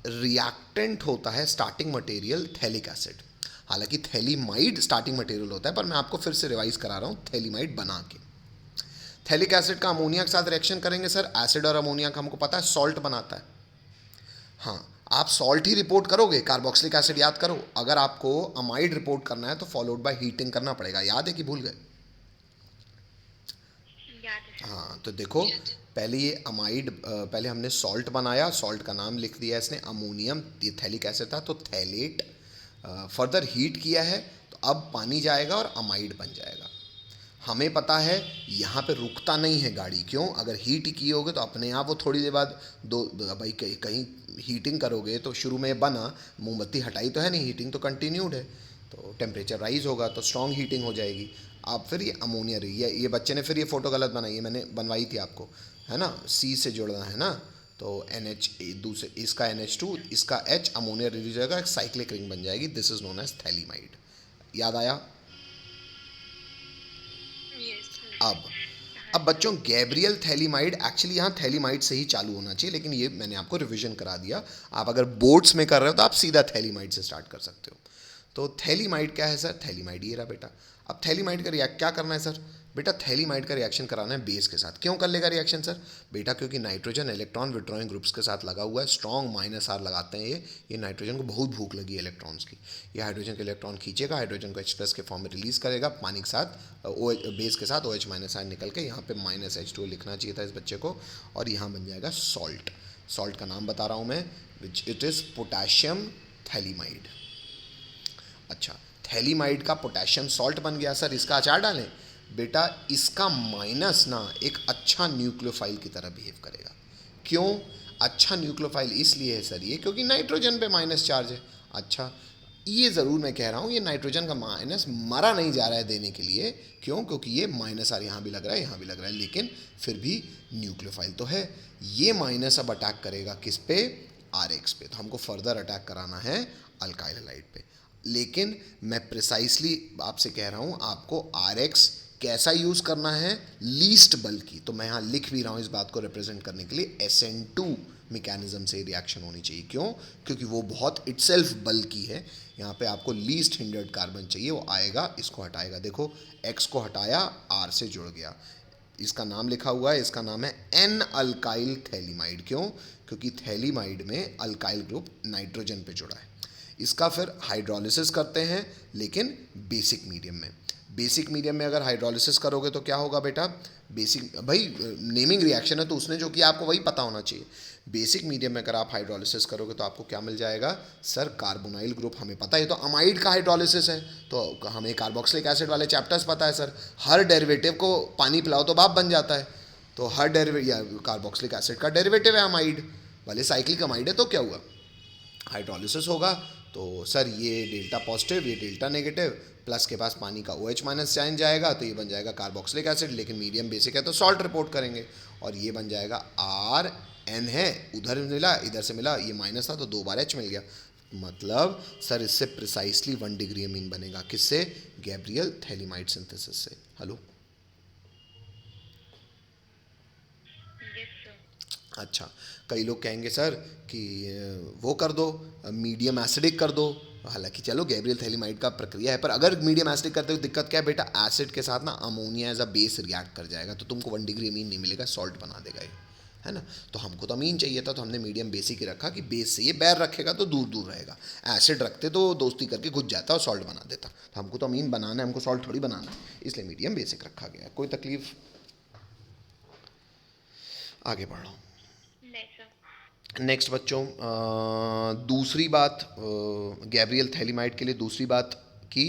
रिएक्टेंट होता है स्टार्टिंग मटेरियल थैलिक एसिड। हालांकि थैलीमाइड स्टार्टिंग मटेरियल होता है, पर मैं आपको फिर से रिवाइज करा रहा हूँ थैलीमाइड बना के। थैलिक एसिड का अमोनिया के साथ रिएक्शन करेंगे सर, एसिड और अमोनिया का हमको पता है सॉल्ट बनाता है। हाँ, आप सॉल्ट ही रिपोर्ट करोगे, कार्बोक्सिलिक एसिड याद करो। अगर आपको अमाइड रिपोर्ट करना है तो फॉलोड बाय हीटिंग करना पड़ेगा। याद है कि भूल गए? याद है, sir. हाँ, तो देखो, पहले ये अमाइड, पहले हमने सॉल्ट बनाया, सॉल्ट का नाम लिख दिया इसने अमोनियम, ये थैलिक एसिड था तो थैलेट। फर्दर हीट किया है तो अब पानी जाएगा और अमाइड बन जाएगा। हमें पता है यहाँ पे रुकता नहीं है गाड़ी। क्यों? अगर हीट किए होगे तो अपने आप वो थोड़ी देर बाद भाई कहीं हीटिंग करोगे तो शुरू में बना, मोमबत्ती हटाई तो है नहीं, हीटिंग तो कंटिन्यूड है, तो टेम्परेचर राइज होगा तो स्ट्रॉन्ग हीटिंग हो जाएगी। अब फिर ये अमोनिया रही है, ये बच्चे ने फिर ये फ़ोटो गलत बनाई है, मैंने बनवाई थी आपको, है ना, C से जोड़ना है ना, तो NH दूसरे, इसका NH2, इसका H, अमोनिया रिलीज होगा, एक साइक्लिक रिंग बन जाएगी। This is known as phthalimide. याद आया? Yes, sir. अब बच्चों, गैब्रियल थैलीमाइड, एक्चुअली यहाँ थैलीमाइड से ही चालू होना चाहिए, लेकिन ये मैंने आपको रिवीजन करा दिया। आप अगर बोर्ड्स में कर रहे हो तो आप सीधा थैलीमाइड से स्टार्ट कर सकते हो। तो थैलीमाइड क्या है सर? थैलीमाइड ये रहा बेटा। अब थैलीमाइड का रिएक्ट क्या करना है सर? बेटा थैलीमाइड का रिएक्शन कराना है बेस के साथ। क्यों कर लेगा रिएक्शन सर? बेटा क्योंकि नाइट्रोजन इलेक्ट्रॉन विड्रॉइंग ग्रुप्स के साथ लगा हुआ है, स्ट्रॉन्ग -R लगाते हैं ये नाइट्रोजन को बहुत भूख लगी है इलेक्ट्रॉन्स की, ये हाइड्रोजन के इलेक्ट्रॉन खींचेगा, हाइड्रोजन को H+ के फॉर्म में रिलीज करेगा, पानी के साथ बेस के साथ OH- निकल के यहाँ पे -H2 लिखना चाहिए था इस बच्चे को, और यहाँ बन जाएगा सॉल्ट। सॉल्ट का नाम बता रहा हूँ मैं, which it is potassium phthalimide. अच्छा, थैलीमाइड का पोटेशियम सॉल्ट बन गया सर, इसका अचार डालें? बेटा इसका माइनस ना एक अच्छा न्यूक्लियोफाइल की तरह बिहेव करेगा। क्यों अच्छा न्यूक्लियोफाइल? इसलिए है सर ये क्योंकि नाइट्रोजन पे माइनस चार्ज है। अच्छा, ये ज़रूर मैं कह रहा हूँ, ये नाइट्रोजन का माइनस मरा नहीं जा रहा है देने के लिए। क्यों? क्योंकि ये -R यहाँ भी लग रहा है, यहाँ भी लग रहा है, लेकिन फिर भी न्यूक्लियोफाइल तो है। ये माइनस अब अटैक करेगा किस पे? RH पे। तो हमको फर्दर अटैक कराना है अल्काइल हैलाइड पे। लेकिन मैं प्रिसाइसली आपसे कह रहा हूँ, आपको RH कैसा यूज़ करना है, लीस्ट बल्कि। तो मैं यहाँ लिख भी रहा हूँ इस बात को रिप्रेजेंट करने के लिए, SN2 मैकेनिज्म से रिएक्शन होनी चाहिए। क्यों? क्योंकि वो बहुत इटसेल्फ बल्कि है। यहाँ पे आपको लीस्ट हिंडर्ड कार्बन चाहिए, वो आएगा, इसको हटाएगा। देखो X को हटाया, R से जुड़ गया, इसका नाम लिखा हुआ है, इसका नाम है एन अल्काइल थैलीमाइड। क्यों? क्योंकि थैलीमाइड में अल्काइल ग्रुप नाइट्रोजन पे जुड़ा है। इसका फिर हाइड्रोलिसिस करते हैं, लेकिन बेसिक मीडियम में। बेसिक मीडियम में अगर हाइड्रोलिसिस करोगे तो क्या होगा बेटा? बेसिक, भाई नेमिंग रिएक्शन है तो उसने जो किया आपको वही पता होना चाहिए। बेसिक मीडियम में अगर आप हाइड्रोलिसिस करोगे तो आपको क्या मिल जाएगा? Sir carbonyl group. हमें पता है, ये तो अमाइड का हाइड्रोलिसिस है, तो हमें कार्बोक्सिलिक एसिड वाले चैप्टर्स पता है सर। हर डेरिवेटिव को पानी पिलाओ तो भाप बन जाता है, तो हर डेरिवेटिव या कार्बोक्सिलिक एसिड का डेरिवेटिव है अमाइड, भले साइक्लिक अमाइड है। तो क्या हुआ? हाइड्रोलिसिस होगा तो सर ये डेल्टा पॉजिटिव, ये डेल्टा नेगेटिव, प्लस के पास पानी का OH माइनस साइन जाएगा, तो ये बन जाएगा कार्बोक्सिलिक एसिड, लेकिन मीडियम बेसिक है तो सॉल्ट रिपोर्ट करेंगे, और ये बन जाएगा RN है, उधर मिला इधर से मिला, ये माइनस था तो 2 बार H मिल गया। मतलब सर इससे प्रिसाइसली 1 डिग्री अमीन बनेगा। किससे? गैब्रियल थैलीमाइड सिंथेसिस से। हेलो, अच्छा, कई लोग कहेंगे सर कि वो कर दो, मीडियम एसिडिक कर दो। हालांकि चलो गैब्रियल थैलीमाइड का प्रक्रिया है, पर अगर मीडियम एसिडिक करते हो दिक्कत क्या है बेटा? एसिड के साथ ना ammonia as a base react कर जाएगा, तो तुमको 1 डिग्री अमीन नहीं मिलेगा, सॉल्ट बना देगा ये, है ना। तो हमको तो अमीन चाहिए था, तो हमने मीडियम बेसिक ही रखा कि बेस से ये बैर रखेगा तो दूर दूर रहेगा। एसिड रखते तो दोस्ती करके घुस जाता और सॉल्ट बना देता। तो हमको तो अमीन बनाना है, हमको सॉल्ट थोड़ी बनाना है, इसलिए मीडियम बेसिक रखा गया है। कोई तकलीफ? आगे बढ़ रहा हूँ। नेक्स्ट बच्चों, दूसरी बात गैब्रियल थैलीमाइड के लिए दूसरी बात कि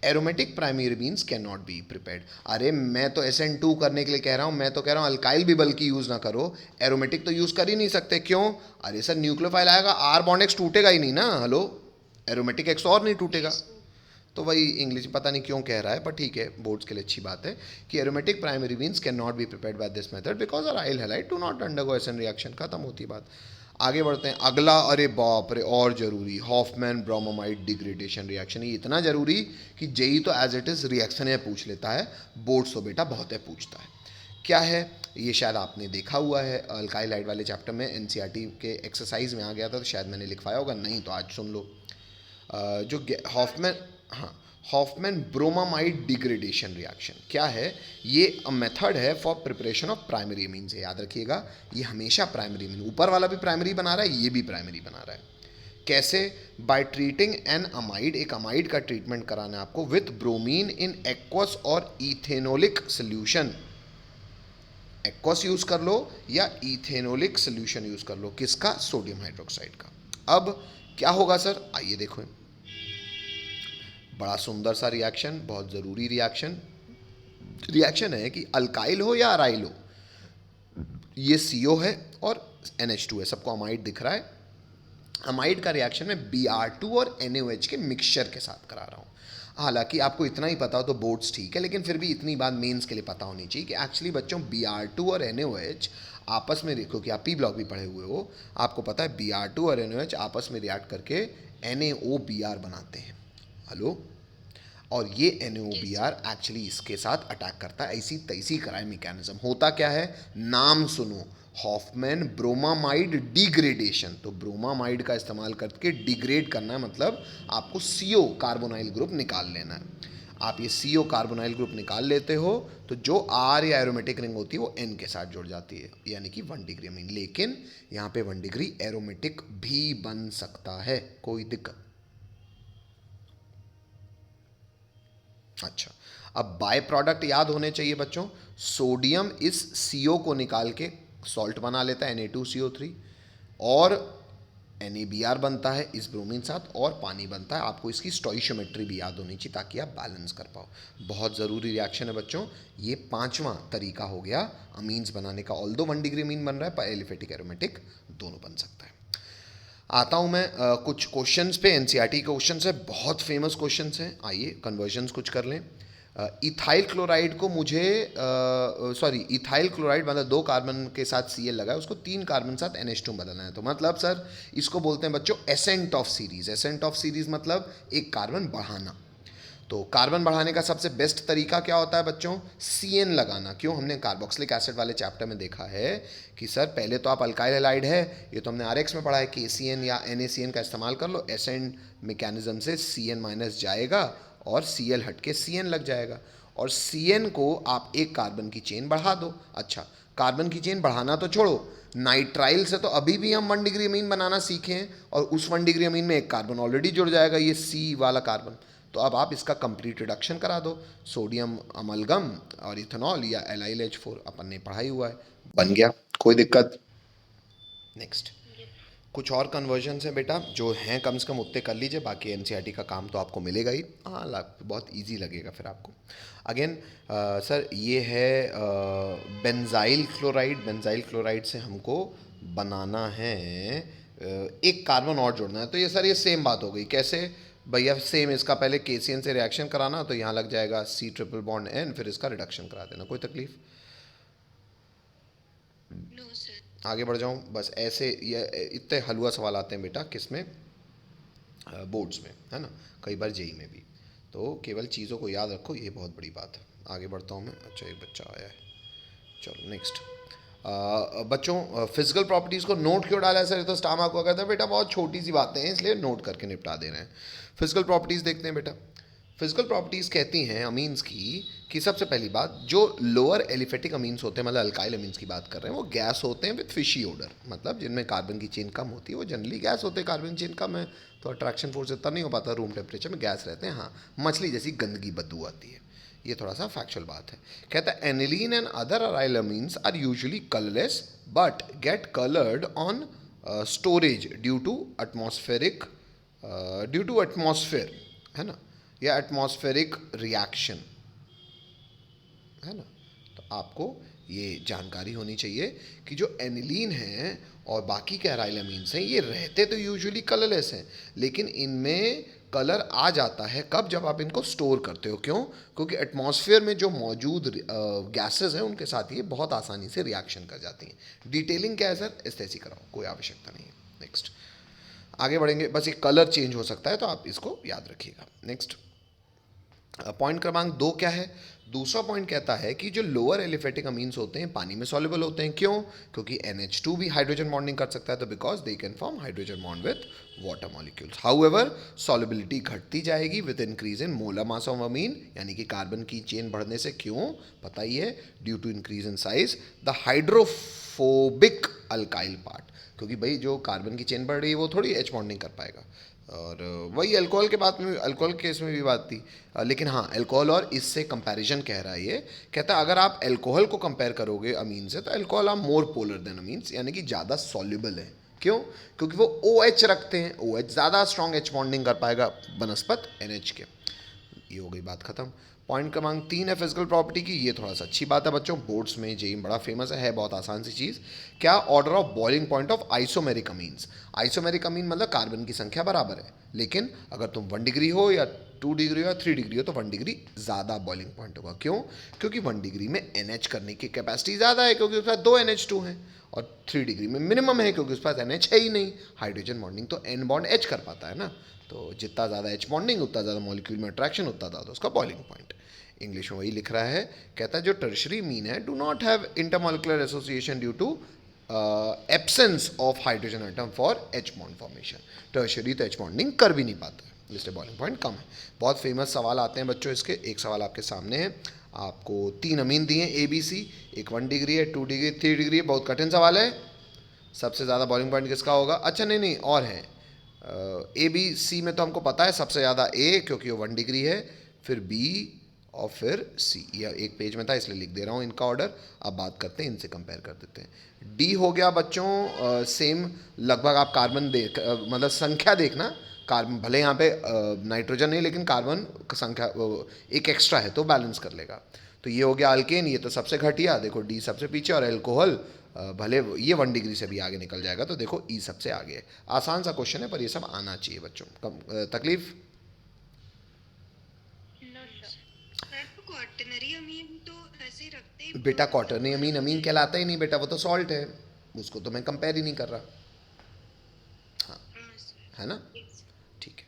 aromatic primary means can not be prepared. अरे मैं तो SN2 करने के लिए कह रहा हूँ, मैं तो कह रहा हूँ अल्काइल भी बल्कि यूज़ ना करो, एरोमेटिक तो यूज़ कर ही नहीं सकते। क्यों? अरे सर न्यूक्लियोफाइल आएगा, R बॉन्ड X टूटेगा ही नहीं ना। हेलो, एरोमेटिक X और नहीं टूटेगा। तो वही इंग्लिश पता नहीं क्यों कह रहा है, पर ठीक है, बोर्ड्स के लिए अच्छी बात है कि aromatic primary means can not be prepared by this method because aryl halide do not undergo SN reaction. खत्म होती बात। आगे बढ़ते हैं। अगला, अरे बाप रे, और जरूरी, हॉफमैन ब्रोमोमाइड डिग्रेडेशन रिएक्शन। ये इतना जरूरी कि जेई तो एज इट इज रिएक्शन है पूछ लेता है, बोर्ड्स तो बेटा बहुत है पूछता है। क्या है ये? शायद आपने देखा हुआ है अल्काइल हाइड वाले चैप्टर में, NCERT के एक्सरसाइज में आ गया था, तो शायद मैंने लिखवाया होगा, नहीं तो आज सुन लो। जो हॉफमैन, हाँ, हॉफमैन ब्रोमामाइड डिग्रेडेशन रिएक्शन क्या है? ये मेथड है for preparation of primary amine से। याद रखिएगा, ये हमेशा प्राइमरी अमीन, ऊपर वाला भी प्राइमरी बना रहा है, ये भी प्राइमरी बना रहा है। कैसे? बाय ट्रीटिंग एन अमाइड, एक अमाइड का ट्रीटमेंट कराना है आपको विथ ब्रोमीन इन एक्वस और इथेनोलिक सोल्यूशन। एक्वस यूज कर लो या इथेनोलिक सोल्यूशन यूज कर लो। किसका? सोडियम हाइड्रोक्साइड का। अब क्या होगा सर? आइए देखो, बड़ा सुंदर सा रिएक्शन, बहुत ज़रूरी रिएक्शन है कि अल्काइल हो या अराइल हो, ये CO है और NH2 है, सबको अमाइड दिख रहा है। अमाइड का रिएक्शन में Br2 और NaOH के मिक्सचर के साथ करा रहा हूँ। हालांकि आपको इतना ही पता हो तो बोर्ड्स ठीक है, लेकिन फिर भी इतनी बात मेंस के लिए पता होनी चाहिए कि एक्चुअली बच्चों Br2 और NaOH आपस में, देखो कि आप P ब्लॉक भी पढ़े हुए हो, आपको पता है Br2 और NaOH आपस में रिएक्ट करके NaOBr बनाते हैं। हेलो, और ये NaOBr एक्चुअली इसके साथ अटैक करता है। ऐसी तैसी कराए मैकेनिज्म। होता क्या है? नाम सुनो, हॉफमैन ब्रोमामाइड डिग्रेडेशन। तो ब्रोमामाइड का इस्तेमाल करके डिग्रेड करना है, मतलब आपको CO कार्बोनाइल ग्रुप निकाल लेना है। आप ये CO कार्बोनाइल ग्रुप निकाल लेते हो तो जो R या एरोमेटिक रिंग होती है वो N के साथ जुड़ जाती है, यानी कि 1 डिग्री अमीन। लेकिन यहाँ पे 1 डिग्री एरोमेटिक भी बन सकता है, कोई दिक्कत? अच्छा, अब बाय प्रोडक्ट याद होने चाहिए बच्चों। सोडियम इस CO को निकाल के सॉल्ट बना लेता है Na2CO3, और NaBr बनता है इस ब्रोमीन साथ, और पानी बनता है। आपको इसकी स्टोइशियोमेट्री भी याद होनी चाहिए ताकि आप बैलेंस कर पाओ। बहुत ज़रूरी रिएक्शन है बच्चों। ये 5वां तरीका हो गया अमीन्स बनाने का। ऑल्दो 1 डिग्री अमीन बन रहा है, पर एलिफेटिक एरोमेटिक दोनों बन सकता है। आता हूँ मैं कुछ क्वेश्चंस पे। NCERT क्वेश्चंस है, बहुत फेमस क्वेश्चंस हैं। आइए कन्वर्जन्स कुछ कर लें। इथाइल क्लोराइड को मुझे इथाइल क्लोराइड मतलब 2 कार्बन के साथ Cl लगा है, उसको 3 कार्बन के साथ NH2 बदलना है। तो मतलब सर इसको बोलते हैं बच्चों ascent of series. Ascent of series मतलब एक कार्बन बढ़ाना। तो कार्बन बढ़ाने का सबसे बेस्ट तरीका क्या होता है बच्चों? CN लगाना। क्यों? हमने कार्बोक्सिलिक एसिड वाले चैप्टर में देखा है कि सर पहले तो आप अल्काइल हैलाइड है, ये तो हमने RX में पढ़ा है, KCN या NaCN का इस्तेमाल कर लो, एसेंड मैकेनिज्म से CN माइनस जाएगा और Cl हट के CN लग जाएगा, और CN को आप एक कार्बन की चेन बढ़ा दो। अच्छा, कार्बन की चेन बढ़ाना तो छोड़ो, नाइट्राइल से तो अभी भी हम 1 डिग्री अमीन बनाना सीखे हैं, और उस 1 डिग्री अमीन में एक कार्बन ऑलरेडी जुड़ जाएगा, ये C वाला कार्बन। तो अब आप इसका कंप्लीट रिडक्शन करा दो, सोडियम अमलगम और इथेनॉल या LiLH4 अपन ने पढ़ा ही हुआ है, बन गया, कोई दिक्कत। नेक्स्ट, कुछ और कन्वर्जन है बेटा जो हैं, कम से कम उतने कर लीजिए, बाकी NCERT का काम तो आपको मिलेगा ही। हाँ, बहुत इजी लगेगा फिर आपको। अगेन सर ये है बेंजाइल क्लोराइड। बेंजाइल क्लोराइड से हमको बनाना है एक कार्बन और जोड़ना है। तो ये सर ये सेम बात हो गई। कैसे भैया? सेम, इसका पहले KCN से रिएक्शन कराना, तो यहाँ लग जाएगा C ट्रिपल बॉन्ड N, फिर इसका रिडक्शन करा देना। कोई तकलीफ? No sir. आगे बढ़ जाऊँ? बस ऐसे ये इतने हलवा सवाल आते हैं बेटा, किसमें? बोर्ड्स में, है ना, कई बार JEE में भी। तो केवल चीज़ों को याद रखो, ये बहुत बड़ी बात है। आगे बढ़ता हूँ मैं। अच्छा, एक बच्चा आया है, चलो नेक्स्ट। बच्चों फिजिकल प्रॉपर्टीज़ को नोट क्यों डाला है सर? तो स्टार मार्क को कहता है बेटा बहुत छोटी सी बातें हैं, इसलिए नोट करके निपटा दे रहे हैं। फिजिकल प्रॉपर्टीज़ देखते हैं बेटा। फिजिकल प्रॉपर्टीज़ कहती हैं अमीन्स की कि सबसे पहली बात, जो लोअर एलिफेटिक अमीन्स होते हैं, मतलब अल्काइल अमीन्स की बात कर रहे हैं, वो गैस होते हैं विथ फिशी ओडर, मतलब जिनमें कार्बन की चेन कम होती है, वो जनरली गैस होते हैं। कार्बन की चेन कम है तो अट्रैक्शन फोर्स इतना नहीं हो पाता, रूम टेम्परेचर में गैस रहते हैं। हाँ, मछली जैसी गंदगी बदबू आती है, ये थोड़ा सा फैक्चुअल बात है। कहता है aniline and other aryl amines are usually colourless but get coloured on storage due to atmosphere, है ना, या एटमॉस्फेरिक रिएक्शन, है ना। तो आपको ये जानकारी होनी चाहिए कि जो एनिलीन है और बाकी के अराइल अमीन्स हैं, ये रहते तो यूजुअली कलरलेस हैं, लेकिन इनमें कलर आ जाता है कब? जब आप इनको स्टोर करते हो। क्यों? क्योंकि एटमॉस्फेयर में जो मौजूद गैसेस हैं उनके साथ ये बहुत आसानी से रिएक्शन कर जाती हैं। डिटेलिंग क्या है सर? ऐसे कराओ, कोई आवश्यकता नहीं है। नेक्स्ट, आगे बढ़ेंगे। बस एक कलर चेंज हो सकता है, तो आप इसको याद रखिएगा। नेक्स्ट, पॉइंट क्रमांक 2 क्या है? दूसरा पॉइंट कहता है कि जो लोअर एलिफेटिक अमीन्स होते हैं पानी में सॉल्युबल होते हैं। क्यों? क्योंकि NH2 भी हाइड्रोजन बॉन्डिंग कर सकता है, तो because they can form hydrogen bond with water molecules. However solubility घटती जाएगी with increase in molar mass of amine, यानी कि कार्बन की चेन बढ़ने से। क्यों? पता ही है, due to increase in size the hydrophobic alkyl part, क्योंकि भाई जो कार्बन की चेन बढ़ रही है वो थोड़ी H बॉन्डिंग कर पाएगा। और वही अल्कोहल के बात में, अल्कोहल केस में भी बात थी। लेकिन हाँ, अल्कोहल और इससे कंपैरिजन कह रहा है ये। कहता है अगर आप अल्कोहल को कंपेयर करोगे अमीन से, तो alcohol are more polar than amines, यानी कि ज़्यादा सॉल्युबल है। क्यों? क्योंकि वो OH रखते हैं, OH ज़्यादा स्ट्रॉन्ग H बॉन्डिंग कर पाएगा बनस्पत NH के। ये हो गई बात खत्म। पॉइंट क्रमांक 3 है फिजिकल प्रॉपर्टी की। ये थोड़ा सा अच्छी बात है बच्चों, बोर्ड्स में JEE बड़ा फेमस है बहुत आसान सी चीज़। क्या? Order of boiling point of isomeric amines. Isomeric amine मतलब कार्बन की संख्या बराबर है, लेकिन अगर तुम 1 डिग्री हो या 2 डिग्री हो या 3 डिग्री हो, तो 1 डिग्री ज़्यादा बॉइलिंग पॉइंट होगा। क्यों? क्योंकि 1 डिग्री में NH करने की कैपेसिटी ज़्यादा है, क्योंकि उसके पास 2 NH2 हैं, और 3 डिग्री में मिनिमम है क्योंकि उसके पास NH है ही नहीं। हाइड्रोजन बॉन्डिंग तो N बॉन्ड H कर पाता है ना, तो जितना ज़्यादा H बॉन्डिंग उतना ज़्यादा मॉलिक्यूल में अट्रैक्शन, उतना ज़्यादा उसका बॉइलिंग पॉइंट। इंग्लिश में वही लिख रहा है। कहता है जो टर्शरी मीन है do not have intermolecular association due to absence of hydrogen atom for H bond formation. Tertiary तो H बॉन्डिंग कर भी नहीं पाता है, इसलिए बॉइलिंग पॉइंट कम है। बहुत फेमस सवाल आते हैं बच्चों इसके। एक सवाल आपके सामने है, आपको 3 अमीन दिए हैं ABC, एक 1 डिग्री है, 2 डिग्री, 3 डिग्री है। बहुत कठिन सवाल है। सबसे ज़्यादा बॉइलिंग पॉइंट किसका होगा? अच्छा नहीं और है, ABC में तो हमको पता है सबसे ज़्यादा A, क्योंकि वो 1 डिग्री है, फिर B और फिर C। या एक पेज में था इसलिए लिख दे रहा हूँ इनका ऑर्डर। अब बात करते हैं, इनसे कंपेयर कर देते हैं। D हो गया बच्चों सेम, लगभग आप कार्बन देख मतलब संख्या देखना, कार्बन भले यहाँ पे नाइट्रोजन नहीं, लेकिन कार्बन संख्या एक एक्स्ट्रा है तो बैलेंस कर लेगा। तो ये हो गया अल्केन, ये तो सबसे घटिया, देखो D सबसे पीछे, और एल्कोहल भले ये 1 डिग्री से भी आगे निकल जाएगा, तो देखो E सबसे आगे है। आसान सा क्वेश्चन है, पर ये सब आना चाहिए बच्चों। कम तकलीफ? क्वाटरनरी अमीन तो ऐसे ही रखते हैं बेटा क्वाटरनरी अमीन अमीन कहलाता ही नहीं बेटा, वो तो सॉल्ट है, उसको तो मैं कंपेयर ही नहीं कर रहा। हाँ, है ना, ठीक है।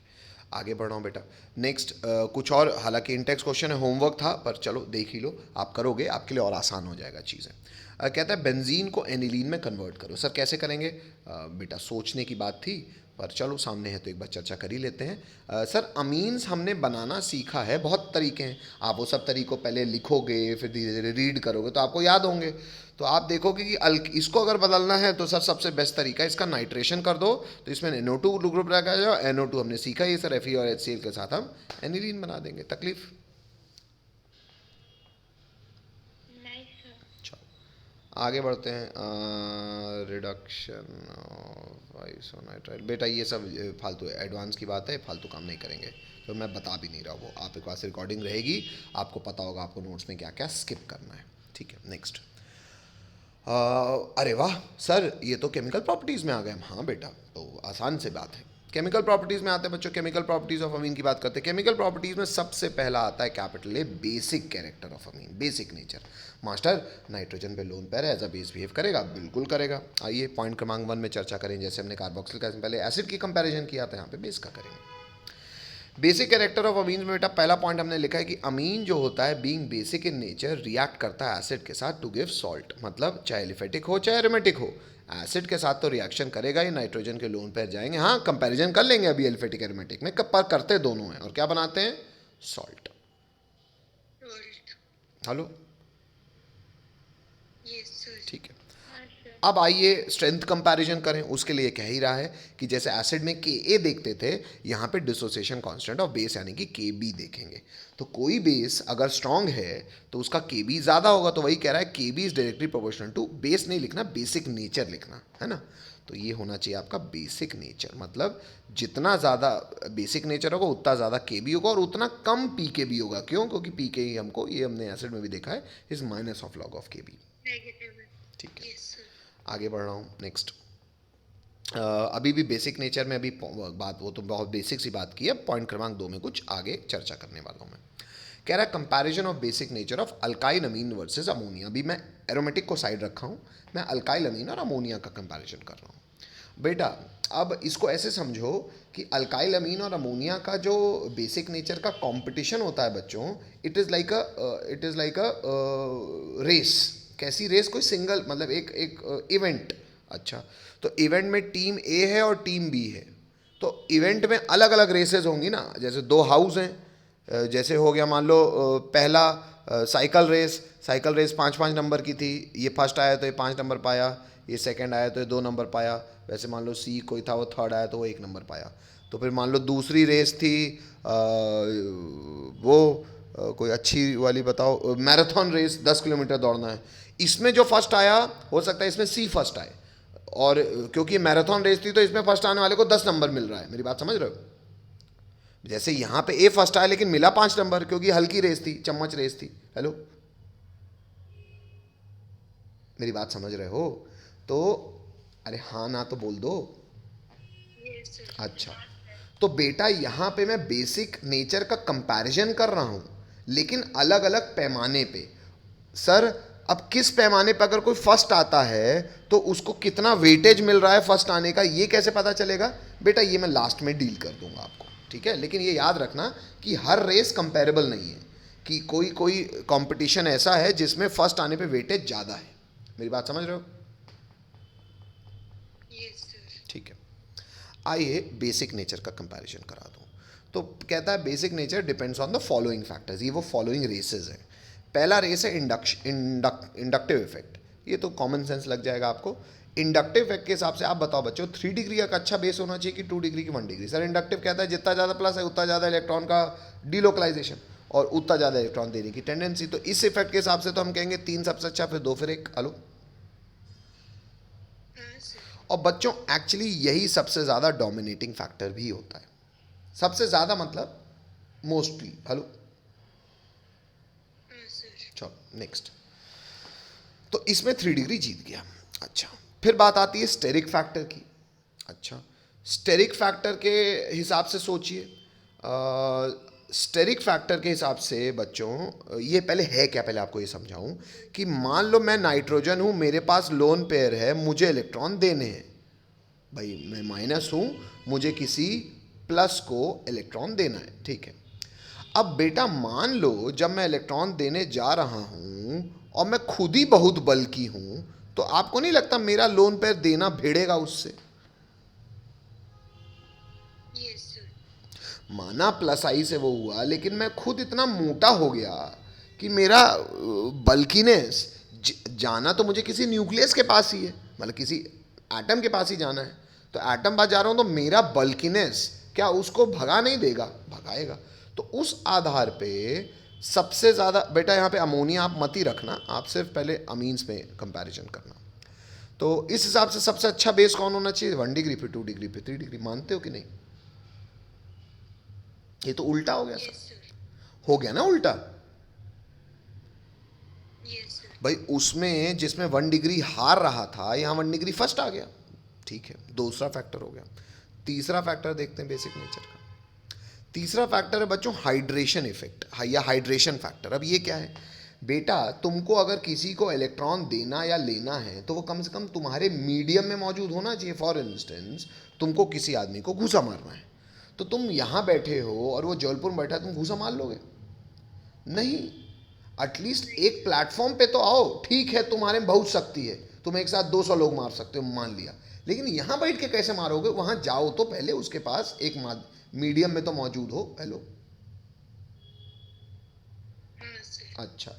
आगे बढ़ रहा हूँ बेटा। नेक्स्ट कुछ और, हालांकि इंटेक्स क्वेश्चन है, होमवर्क था, पर चलो देख ही लो, आप करोगे आपके लिए और आसान हो जाएगा चीज़ें। कहता है बेंजीन को एनिलीन में कन्वर्ट करो। सर कैसे करेंगे? बेटा सोचने की बात थी, पर चलो सामने है तो एक बार चर्चा कर ही लेते हैं। सर अमीन्स हमने बनाना सीखा है, बहुत तरीके हैं, आप वो सब तरीकों पहले लिखोगे फिर धीरे धीरे रीड करोगे तो आपको याद होंगे। तो आप देखोगे कि इसको अगर बदलना है तो सर सबसे बेस्ट तरीका इसका नाइट्रेशन कर दो, तो इसमें NO2 ग्रुप रखा जाए, NO2 हमने सीखा ही सर, Fe और HCl के साथ हम एनिलीन बना देंगे। तकलीफ? आगे बढ़ते हैं। रिडक्शन ऑफ आइसोनाइट्राइल, बेटा ये सब फालतू है, एडवांस की बात है, फालतू काम नहीं करेंगे, तो मैं बता भी नहीं रहा, वो आपके पास रिकॉर्डिंग रहेगी, आपको पता होगा आपको नोट्स में क्या क्या स्किप करना है। ठीक है, नेक्स्ट। अरे वाह सर, ये तो केमिकल प्रॉपर्टीज़ में आ गए हम। हाँ बेटा, तो आसान से बात है, केमिकल प्रॉपर्टीज़ में आते हैं बच्चों। केमिकल प्रॉपर्टीज़ ऑफ अमीन की बात करते हैं। केमिकल प्रॉपर्टीज़ में सबसे पहला आता है capital A, basic character of amine, basic nature. Master nitrogen पे lone pair as a base behave करेगा, बिल्कुल करेगा। आइए पॉइंट क्रमांक 1 में चर्चा करें। जैसे हमने कार्बोक्सिलिक एसिड पहले एसिड की कंपैरिजन किया था, यहाँ पे बेस का करेंगे। बेसिक कैरेक्टर ऑफ अमीन में बेटा पहला पॉइंट हमने लिखा है कि अमीन जो होता है being basic in nature react करता है एसिड के साथ टू गिव सॉल्ट। मतलब चाहे एलिफेटिक हो चाहे एरोमेटिक हो, एसिड के साथ तो रिएक्शन करेगा ही, नाइट्रोजन के लोन पेयर जाएंगे। हाँ कंपैरिजन कर लेंगे अभी एलिफेटिक एरोमेटिक में, पर करते दोनों हैं और क्या बनाते हैं? सॉल्ट। हेलो, ठीक है। अब आइए स्ट्रेंथ कंपैरिजन करें। उसके लिए कह ही रहा है कि जैसे एसिड में Ka देखते थे, यहाँ पे डिसोसिएशन कांस्टेंट ऑफ बेस यानी कि Kb देखेंगे। तो कोई बेस अगर स्ट्रांग है तो उसका Kb ज़्यादा होगा, तो वही कह रहा है Kb is directly proportional to, base नहीं लिखना, बेसिक नेचर लिखना है ना। तो ये होना चाहिए आपका बेसिक नेचर, मतलब जितना ज़्यादा बेसिक नेचर होगा उतना ज़्यादा Kb होगा और उतना कम Pkb होगा। क्यों? क्योंकि Pk हमको, ये हमने एसिड में भी देखा है, is minus of log of Kb। ठीक है, आगे बढ़ रहा हूँ। नेक्स्ट, अभी भी बेसिक नेचर में अभी बात, वो तो बहुत बेसिक सी बात की है, पॉइंट क्रमांक 2 में कुछ आगे चर्चा करने वाला हूँ मैं। कह रहा है comparison of basic nature of alkyl amine versus ammonia. अभी मैं एरोमेटिक को साइड रखा हूँ, मैं अल्काइल अमीन और अमोनिया का कंपैरिजन कर रहा हूँ। बेटा अब इसको ऐसे समझो कि अल्काइल अमीन और अमोनिया का जो बेसिक नेचर का कंपटीशन होता है बच्चों, it is like a race. कैसी रेस? कोई सिंगल, मतलब एक इवेंट। अच्छा, तो इवेंट में टीम ए है और टीम बी है, तो इवेंट में अलग अलग रेसेस होंगी ना। जैसे 2 हाउस हैं, जैसे हो गया मान लो पहला साइकिल रेस 5-5 नंबर की थी, ये फर्स्ट आया तो ये 5 नंबर पाया, ये सेकंड आया तो ये 2 नंबर पाया। वैसे मान लो सी कोई था, वो थर्ड आया तो वो 1 नंबर पाया। तो फिर मान लो दूसरी रेस थी कोई अच्छी वाली बताओ, मैराथन रेस 10 किलोमीटर दौड़ना है, इसमें जो फर्स्ट आया हो सकता है इसमें सी फर्स्ट आए, और क्योंकि मैराथन रेस थी तो इसमें फर्स्ट आने वाले को 10 नंबर मिल रहा है। मेरी बात समझ रहे हो? जैसे यहाँ पे ए फर्स्ट आया लेकिन मिला 5 नंबर, क्योंकि हल्की रेस थी, चम्मच रेस थी। हेलो, मेरी बात समझ रहे हो? तो अरे हाँ ना तो बोल दो। अच्छा, तो बेटा यहाँ पे मैं बेसिक नेचर का कंपैरिजन कर रहा हूँ, लेकिन अलग अलग पैमाने पे। सर अब किस पैमाने पर अगर कोई फर्स्ट आता है तो उसको कितना वेटेज मिल रहा है फर्स्ट आने का, ये कैसे पता चलेगा? बेटा ये मैं लास्ट में डील कर दूंगा आपको, ठीक है। लेकिन ये याद रखना कि हर रेस कंपेरेबल नहीं है, कि कोई कंपटीशन ऐसा है जिसमें फर्स्ट आने पे वेटेज ज़्यादा है। मेरी बात समझ रहे हो? ठीक है, आइए बेसिक नेचर का कंपैरिजन करा दूँ। तो कहता है basic nature depends on the following factors. ये वो फॉलोइंग रेसेस हैं। पहला रेस है इंडक्टिव इफेक्ट। ये तो कॉमन सेंस लग जाएगा आपको। इंडक्टिव इफेक्ट के हिसाब से आप बताओ बच्चों, 3 डिग्री का अच्छा बेस होना चाहिए कि 2 डिग्री की 1 डिग्री? सर इंडक्टिव कहता है जितना ज़्यादा प्लस है उतना ज़्यादा इलेक्ट्रॉन का डिलोकलाइजेशन और उतना ज़्यादा इलेक्ट्रॉन देने की टेंडेंसी। तो इस इफेक्ट के हिसाब से तो हम कहेंगे 3 सबसे अच्छा, फिर 2, फिर 1। हेलो, और बच्चों एक्चुअली यही सबसे ज़्यादा डोमिनेटिंग फैक्टर भी होता है। सबसे ज़्यादा मतलब मोस्टली। हेलो, चलो नेक्स्ट। तो इसमें 3 डिग्री जीत गया। अच्छा, फिर बात आती है स्टेरिक फैक्टर की। अच्छा, स्टेरिक फैक्टर के हिसाब से सोचिए। स्टेरिक फैक्टर के हिसाब से बच्चों ये पहले है क्या, पहले आपको ये समझाऊं कि मान लो मैं नाइट्रोजन हूं, मेरे पास लोन पेयर है, मुझे इलेक्ट्रॉन देने हैं। भाई मैं माइनस हूं, मुझे किसी प्लस को इलेक्ट्रॉन देना है, ठीक है। अब बेटा मान लो जब मैं इलेक्ट्रॉन देने जा रहा हूं और मैं खुद ही बहुत बल्की हूं, तो आपको नहीं लगता मेरा लोन पेयर देना भिड़ेगा उससे? Yes, sir. माना प्लस आई से वो हुआ, लेकिन मैं खुद इतना मोटा हो गया कि मेरा बल्कीनेस जाना तो मुझे किसी न्यूक्लियस के पास ही है, मतलब किसी एटम के पास ही जाना है। तो एटम पास जा रहा हूं तो मेरा बल्कीनेस क्या उसको भगा नहीं देगा? भगाएगा। तो उस आधार पे सबसे ज़्यादा बेटा यहाँ पे अमोनिया आप मत ही रखना, आप सिर्फ पहले अमीन्स में कंपैरिजन करना। तो इस हिसाब से सबसे अच्छा बेस कौन होना चाहिए? 1 डिग्री, फिर 2 डिग्री, फिर 3 डिग्री। मानते हो कि नहीं? ये तो उल्टा हो गया Yes, सर, sir. हो गया ना उल्टा। Yes, sir. भाई उसमें जिसमें 1 डिग्री हार रहा था, यहाँ 1 डिग्री फर्स्ट आ गया, ठीक है, दूसरा फैक्टर हो गया। तीसरा फैक्टर देखते हैं बेसिक नेचर का। तीसरा फैक्टर है बच्चों हाइड्रेशन इफेक्ट या हाइड्रेशन फैक्टर। अब ये क्या है बेटा? तुमको अगर किसी को इलेक्ट्रॉन देना या लेना है तो वो कम से कम तुम्हारे मीडियम में मौजूद होना चाहिए। फॉर इंस्टेंस तुमको किसी आदमी को घूसा मारना है, तो तुम यहाँ बैठे हो और वो जबलपुर में बैठा है, तुम घूसा मार लोगे? नहीं। एटलीस्ट एक प्लेटफॉर्म पे तो आओ। ठीक है तुम्हारे में बहुत शक्ति है, तुम एक साथ 200 लोग मार सकते हो, मान लिया, लेकिन यहाँ बैठ के कैसे मारोगे? वहाँ जाओ तो पहले उसके पास एक मीडियम में तो मौजूद हो। हेलो, हाँ सर। अच्छा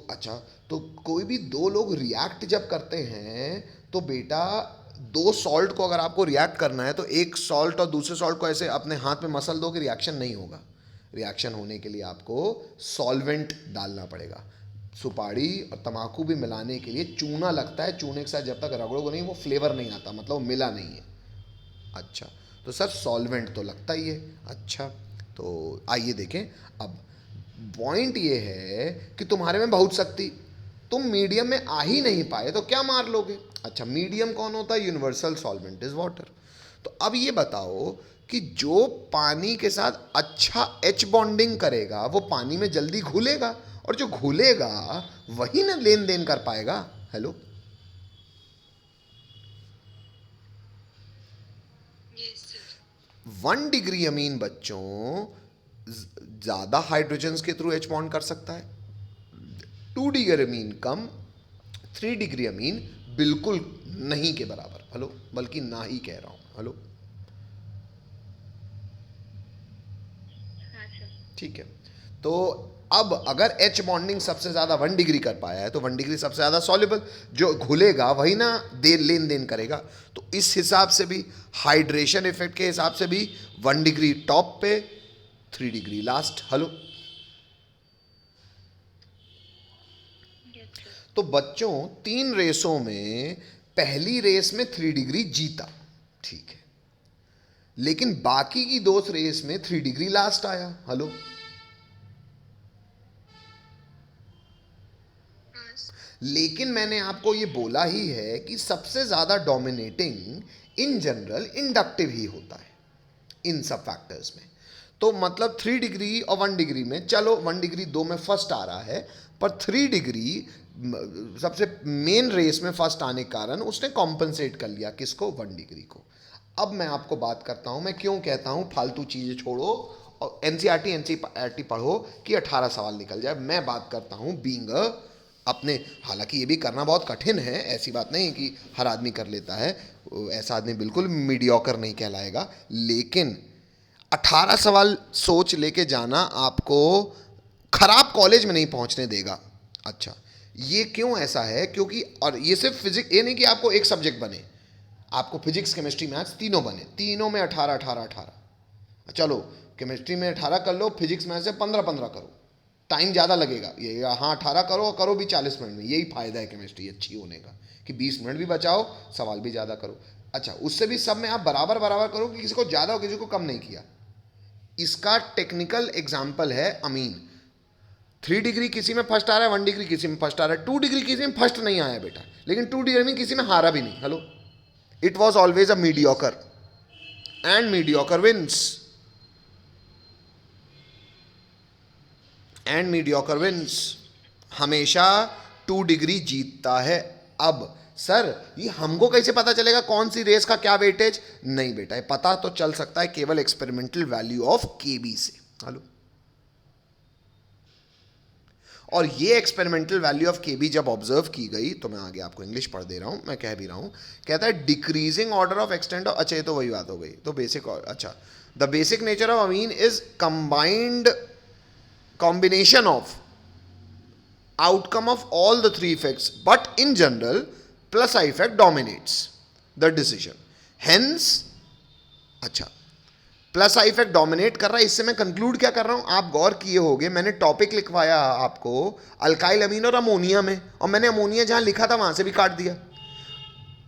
अच्छा, तो कोई भी दो लोग रिएक्ट जब करते हैं तो बेटा दो सॉल्ट को अगर आपको रिएक्ट करना है तो एक सॉल्ट और दूसरे सॉल्ट को ऐसे अपने हाथ में मसल दो कि रिएक्शन नहीं होगा। रिएक्शन होने के लिए आपको सॉल्वेंट डालना पड़ेगा। सुपारी और तम्बाकू भी मिलाने के लिए चूना लगता है, चूने के साथ जब तक रगड़ोगे नहीं वो फ्लेवर नहीं आता, मतलब वो मिला नहीं है। अच्छा, तो सर सॉल्वेंट तो लगता ही है। अच्छा, तो आइए देखें। अब पॉइंट ये है कि तुम्हारे में बहुत शक्ति, तुम मीडियम में आ ही नहीं पाए तो क्या मार लोगे? अच्छा, मीडियम कौन होता है? Universal solvent is water. तो अब ये बताओ कि जो पानी के साथ अच्छा एच बॉन्डिंग करेगा वो पानी में जल्दी घुलेगा, और जो घुलेगा वही ना लेन देन कर पाएगा। Hello, Yes, sir. 1 डिग्री अमीन बच्चों ज्यादा हाइड्रोजन के थ्रू एच बॉन्ड कर सकता है, 2 डिग्री अमीन कम, 3 डिग्री अमीन बिल्कुल नहीं के बराबर। हेलो, बल्कि ना ही कह रहा हूं। हेलो, हाँ सर। ठीक है। तो अब अगर एच बॉन्डिंग सबसे ज्यादा 1 डिग्री कर पाया है तो 1 डिग्री सबसे ज्यादा सॉल्युबल, जो घुलेगा वही ना लेन देन करेगा। तो इस हिसाब से भी हाइड्रेशन इफेक्ट के हिसाब से भी 1 डिग्री टॉप पे, 3 degree last. Hello, Yes, sir. तो बच्चों 3 रेसों में पहली रेस में 3 डिग्री जीता, ठीक है, लेकिन बाकी की 2 रेस में 3 डिग्री लास्ट आया। हेलो, हाँ सर। लेकिन मैंने आपको ये बोला ही है कि सबसे ज्यादा डोमिनेटिंग इन जनरल इंडक्टिव ही होता है इन सब फैक्टर्स में। तो मतलब 3 डिग्री और 1 डिग्री में, चलो 1 डिग्री 2 में फर्स्ट आ रहा है, पर 3 डिग्री सबसे मेन रेस में फर्स्ट आने के कारण उसने कॉम्पनसेट कर लिया किसको? 1 डिग्री को। अब मैं आपको बात करता हूं, मैं क्यों कहता हूं फालतू चीजें छोड़ो और एनसीईआरटी पढ़ो कि 18 सवाल निकल जाए। मैं बात करता हूं बीइंग अपने, हालांकि ये भी करना बहुत कठिन है, ऐसी बात नहीं कि हर आदमी कर लेता है, ऐसा आदमी बिल्कुल मीडियोकर नहीं कहलाएगा, लेकिन 18 सवाल सोच लेके जाना आपको खराब कॉलेज में नहीं पहुंचने देगा। अच्छा, ये क्यों ऐसा है? क्योंकि, और ये सिर्फ फिजिक्स, ये नहीं कि आपको एक सब्जेक्ट बने, आपको फिजिक्स केमिस्ट्री मैथ्स तीनों बने, तीनों में 18 18 18। चलो केमिस्ट्री में 18 कर लो, फिजिक्स मैथ्स से 15 15 करो, टाइम ज़्यादा लगेगा। ये हाँ 18 करो, करो भी 40 मिनट में, यही फायदा है केमिस्ट्री अच्छी होने का कि 20 मिनट भी बचाओ, सवाल भी ज़्यादा करो। अच्छा, उससे भी सब में आप बराबर बराबर करो कि किसी को ज़्यादा और किसी को कम नहीं किया। इसका टेक्निकल एग्जाम्पल है अमीन। 3 डिग्री किसी में फर्स्ट आ रहा है, 1 डिग्री किसी में फर्स्ट आ रहा है, 2 डिग्री किसी में फर्स्ट नहीं आया बेटा, लेकिन 2 डिग्री में किसी में हारा भी नहीं। Hello, it was always a mediocre and mediocre wins, and mediocre wins, हमेशा 2 डिग्री जीतता है। अब सर ये हमको कैसे पता चलेगा कौन सी रेस का क्या वेटेज? नहीं बेटा, ये पता तो चल सकता है केवल एक्सपेरिमेंटल वैल्यू ऑफ केबी से। हेलो, और ये एक्सपेरिमेंटल वैल्यू ऑफ केबी जब ऑब्जर्व की गई, तो मैं आगे आपको इंग्लिश पढ़ दे रहा हूं, मैं कह भी रहा हूं, कहता है decreasing order of extent of, अच्छा ये तो वही बात हो गई, तो बेसिक, अच्छा, the basic nature of amine is combined combination of outcome of all the three effects, but in general plus I effect dominates the decision, hence, अच्छा, प्लस आई इफेक्ट डोमिनेट कर रहा है। इससे मैं कंक्लूड क्या कर रहा हूं, आप गौर किए होंगे, मैंने टॉपिक लिखवाया आपको अल्काइल अमीन और अमोनिया में, और मैंने अमोनिया जहां लिखा था वहां से भी काट दिया।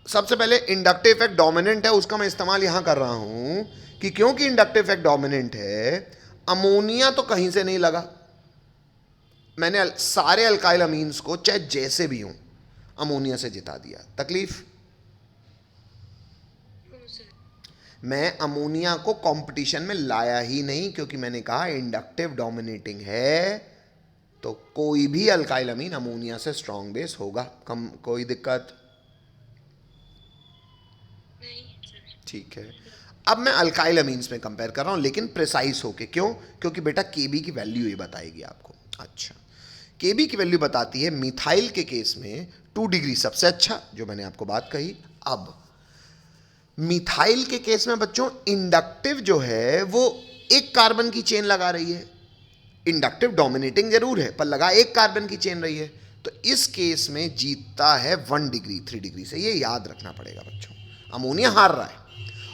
सबसे पहले इंडक्टिव इफेक्ट डोमिनेंट है, उसका मैं इस्तेमाल यहां कर रहा हूं कि क्योंकि इंडक्टिव इफेक्ट डोमिनेंट है, अमोनिया तो कहीं से नहीं लगा, मैंने सारे अल्काइल अमीन्स को चाहे जैसे भी हूं अमोनिया से जिता दिया। तकलीफ, मैं अमोनिया को कंपटीशन में लाया ही नहीं, क्योंकि मैंने कहा इंडक्टिव डोमिनेटिंग है, तो कोई भी अल्काइल अमीन अमोनिया से स्ट्रॉन्ग बेस होगा। कम, कोई दिक्कत? ठीक है, अब मैं अल्काइल अमीन्स में कंपेयर कर रहा हूं, लेकिन प्रिसाइज होके। क्यों? क्योंकि बेटा केबी की वैल्यू ये बताएगी आपको। अच्छा, केबी की वैल्यू बताती है मिथाइल के केस में 2 डिग्री सबसे अच्छा, जो मैंने आपको बात कही। अब मिथाइल के केस में बच्चों इंडक्टिव जो है वो एक कार्बन की चेन लगा रही है, इंडक्टिव डोमिनेटिंग जरूर है पर लगा एक कार्बन की चेन रही है, तो इस केस में जीतता है 1 डिग्री 3 डिग्री से, ये याद रखना पड़ेगा बच्चों। अमोनिया हार रहा है,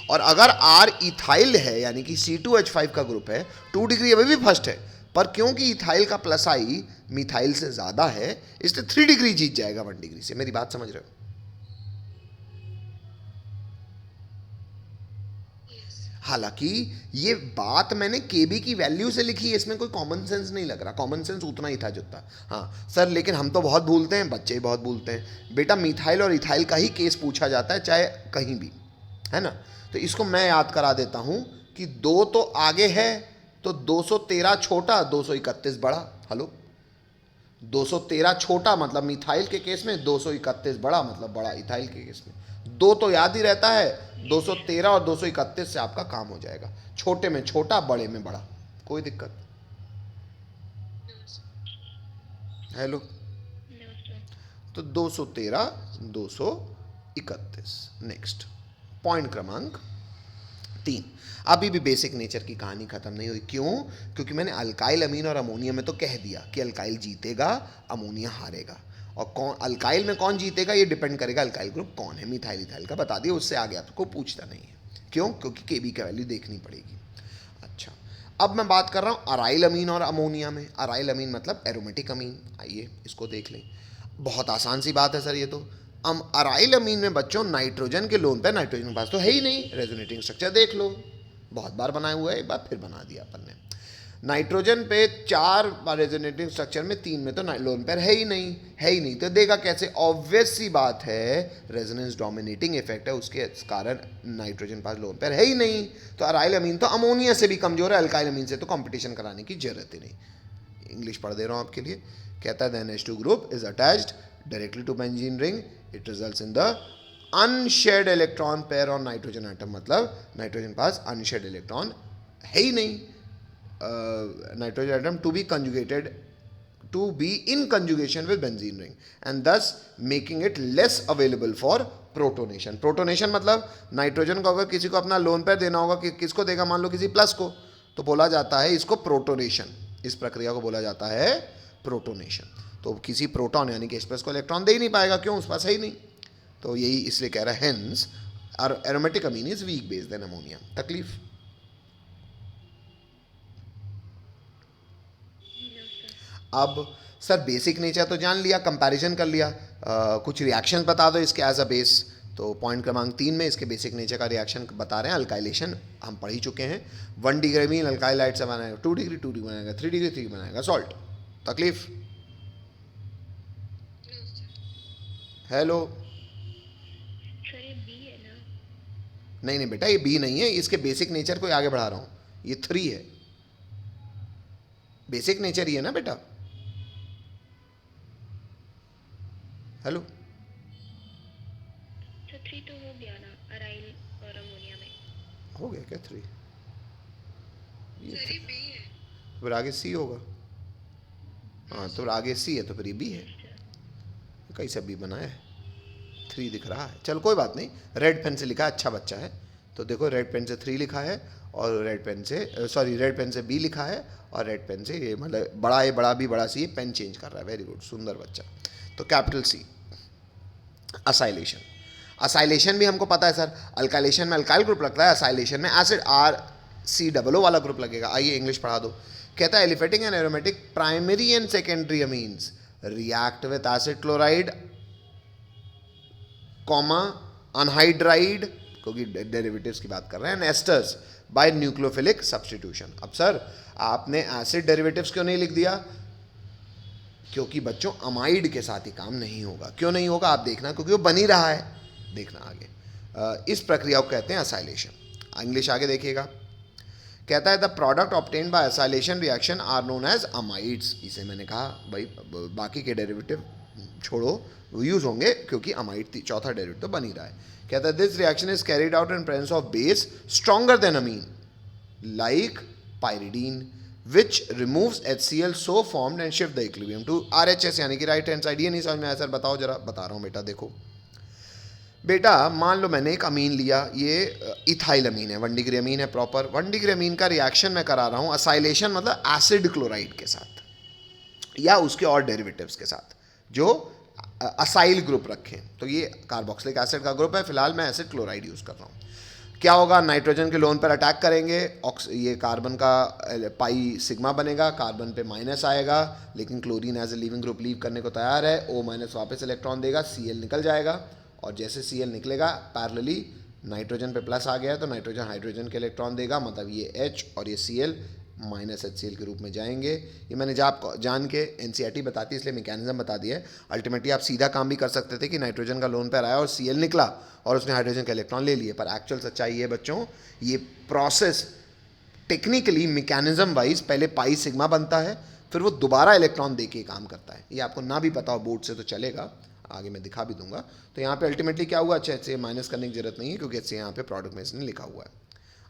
और अगर R इथाइल है यानी कि C2H5 का ग्रुप है, 2 डिग्री अभी भी फर्स्ट है, पर क्योंकि इथाइल का प्लस आई मिथाइल से ज्यादा है, इसलिए 3 डिग्री जीत जाएगा 1 डिग्री से। मेरी बात समझ रहे हो? हालांकि ये बात मैंने केबी की वैल्यू से लिखी है, इसमें कोई कॉमन सेंस नहीं लग रहा, कॉमन सेंस उतना ही था जितना। हाँ सर, लेकिन हम तो बहुत भूलते हैं, बच्चे बहुत भूलते हैं बेटा, मिथाइल और इथाइल का ही केस पूछा जाता है चाहे कहीं भी, है ना। तो इसको मैं याद करा देता हूं कि 2 तो आगे है, तो 213 छोटा 231 बड़ा। हेलो, 213 छोटा मतलब मिथाइल के केस में, 231 बड़ा मतलब बड़ा इथाइल के केस में। 2 तो याद ही रहता है, 213 और 231 से आपका काम हो जाएगा, छोटे में छोटा बड़े में बड़ा, कोई दिक्कत? हेलो, तो 213 231। नेक्स्ट पॉइंट क्रमांक 3, अभी भी बेसिक नेचर की कहानी खत्म नहीं हुई। क्यों? क्योंकि मैंने अल्काइल अमीन और अमोनिया में तो कह दिया कि अल्काइल जीतेगा, अमोनिया हारेगा, और कौन अल्काइल में कौन जीतेगा ये डिपेंड करेगा अल्काइल ग्रुप कौन है। मिथाइल इथाइल का बता दिया, उससे आगे आपको पूछता नहीं है। क्यों? क्योंकि केबी का वैल्यू देखनी पड़ेगी। अच्छा, अब मैं बात कर रहा हूँ अराइल अमीन और अमोनिया में। अराइल अमीन मतलब एरोमेटिक अमीन, आइए इसको देख लें। बहुत आसान सी बात है सर ये तो। अराइल अमीन में बच्चों नाइट्रोजन के लोन पे, नाइट्रोजन के पास तो है ही नहीं, रेजोनेटिंग स्ट्रक्चर देख लो, बहुत बार बनाया हुआ है, एक बार फिर बना दिया अपन ने। नाइट्रोजन पे 4 रेजोनेटिंग स्ट्रक्चर में 3 में तो लोन पेयर है ही नहीं, है ही नहीं, तो देगा कैसे? ऑब्वियस सी बात है, रेजोनेंस डोमिनेटिंग इफेक्ट है, उसके कारण नाइट्रोजन पास लोन पेयर है ही नहीं। तो अराइल अमीन तो अमोनिया से भी कमजोर है, अल्काइल अमीन से तो कंपटीशन कराने की जरूरत ही नहीं। इंग्लिश पढ़ दे रहा हूं आपके लिए। कहता है the NH2 group is attached directly to benzene ring, it results in the unshared electron pair on nitrogen atom, मतलब नाइट्रोजन पास अनशेयर्ड इलेक्ट्रॉन है ही नहीं। Nitrogen atom to be conjugated, to be in conjugation with benzene ring, and this making it less available for protonation. Protonation मतलब nitrogen को अगर किसी को अपना लोन पेयर देना होगा, कि किसको देगा, मान लो किसी प्लस को, तो बोला जाता है इसको प्रोटोनेशन, इस प्रक्रिया को बोला जाता है प्रोटोनेशन। तो किसी प्रोटॉन यानी कि एक्सप्रेस को इलेक्ट्रॉन दे ही नहीं पाएगा, क्यों? उस पास है ही नहीं। तो यही इसलिए कह रहा है hence aromatic amine is weak base than ammonia. तकलीफ? अब सर बेसिक नेचर तो जान लिया, कंपैरिजन कर लिया, कुछ रिएक्शन बता दो इसके एज अ बेस। तो पॉइंट क्रमांक 3 में इसके बेसिक नेचर का रिएक्शन बता रहे हैं। अल्काइलेशन हम पढ़ ही चुके हैं, 1 डिग्री अमीन अल्काइलाइट से बनाएगा, 2 डिग्री 2 डिग्री बनाएगा, 3 डिग्री 3 बनाएगा सॉल्ट। तकलीफ? हेलो, नहीं नहीं बेटा, ये बी नहीं है, इसके बेसिक नेचर को आगे बढ़ा रहा हूं, ये 3 है, बेसिक नेचर ही है ना बेटा। हेलो, 3 तो हो गया ना अराइल और अमोनिया में। हो गया क्या 3? ये सर ये बी है। फिर आगे सी होगा। हाँ तो आगे सी है तो फिर ये बी है। कैसे बी बनाया है? 3 दिख रहा है, चल कोई बात नहीं। रेड पेन से लिखा है, अच्छा बच्चा है। तो देखो रेड पेन से 3 लिखा है और रेड पेन से सॉरी रेड पेन से बी लिखा है और रेड पेन से ये मतलब बड़ा ए बड़ा बी बड़ा सी, ये पेन चेंज कर रहा है। वेरी गुड, सुंदर बच्चा। तो कैपिटल सी असाइलेशन। असाइलेशन भी हमको पता है सर, अल्काइलेशन में अल्काइल ग्रुप लगता है, असाइलेशन में acid R C double O वाला ग्रुप लगेगा। आइए इंग्लिश पढ़ा दो। कहता है aliphatic and aromatic primary and secondary amines react with acid chloride comma anhydride, क्योंकि डेरिवेटिव्स की बात कर रहे हैं, एस्टर्स बाय न्यूक्लियोफिलिक सब्स्टिट्यूशन। अब सर आपने एसिड डेरिवेटिव्स क्यों नहीं लिख दिया? क्योंकि बच्चों अमाइड के साथ ही काम नहीं होगा। क्यों नहीं होगा आप देखना, क्योंकि वो बन ही रहा है। देखना आगे इस प्रक्रिया को कहते हैं असाइलेशन। इंग्लिश आगे देखिएगा। कहता है the product obtained by acylation reaction are known as amides. इसे मैंने कहा भाई बाकी के डेरिवेटिव छोड़ो, यूज होंगे क्योंकि अमाइड चौथा डेरिवेटिव तो बन ही रहा है। कहता है this reaction is carried out in presence of base stronger than amine like pyridine which removes HCl so formed and shift the equilibrium to RHS, यानी कि राइट हैंड साइड। ये नहीं समझ में आया सर? बताओ जरा। बता रहा हूँ बेटा, देखो बेटा मान लो मैंने एक अमीन लिया, ये इथाइल अमीन है, 1 डिग्री अमीन है प्रॉपर। 1 डिग्री अमीन का रिएक्शन मैं करा रहा हूँ असाइलेशन मतलब एसिड क्लोराइड के साथ या उसके और डेरिवेटिव्स के साथ जो असाइल ग्रुप रखें। तो ये कार्बोक्सिलिक एसिड का ग्रुप है, फिलहाल मैं एसिड क्लोराइड यूज़ कर रहा हूँ। क्या होगा? नाइट्रोजन के लोन पर अटैक करेंगे, ये कार्बन का पाई सिग्मा बनेगा, कार्बन पे माइनस आएगा, लेकिन chlorine as a leaving group leave करने को तैयार है। O माइनस वापस इलेक्ट्रॉन देगा, Cl निकल जाएगा और जैसे Cl निकलेगा पैरेलली नाइट्रोजन पे प्लस आ गया है तो नाइट्रोजन हाइड्रोजन के इलेक्ट्रॉन देगा, मतलब ये H और ये Cl माइनस HCl के रूप में जाएंगे। ये मैंने जान के NCERT बताती है इसलिए मैकेनिज्म बता दिया है। अल्टीमेटली आप सीधा काम भी कर सकते थे कि नाइट्रोजन का लोन पर आया और Cl निकला और उसने हाइड्रोजन के इलेक्ट्रॉन ले लिए, पर एक्चुअल सच्चाई है बच्चों, ये प्रोसेस टेक्निकली मैकेनिज्म वाइज पहले पाई सिग्मा बनता है, फिर वो दोबारा इलेक्ट्रॉन दे के काम करता है। ये आपको ना भी पता हो बोर्ड से तो चलेगा, आगे मैं दिखा भी दूंगा। तो यहाँ पे अल्टीमेटली क्या हुआ? अच्छा HCl माइनस करने की जरूरत नहीं है क्योंकि HCl यहाँ पे प्रोडक्ट में इसने लिखा हुआ है।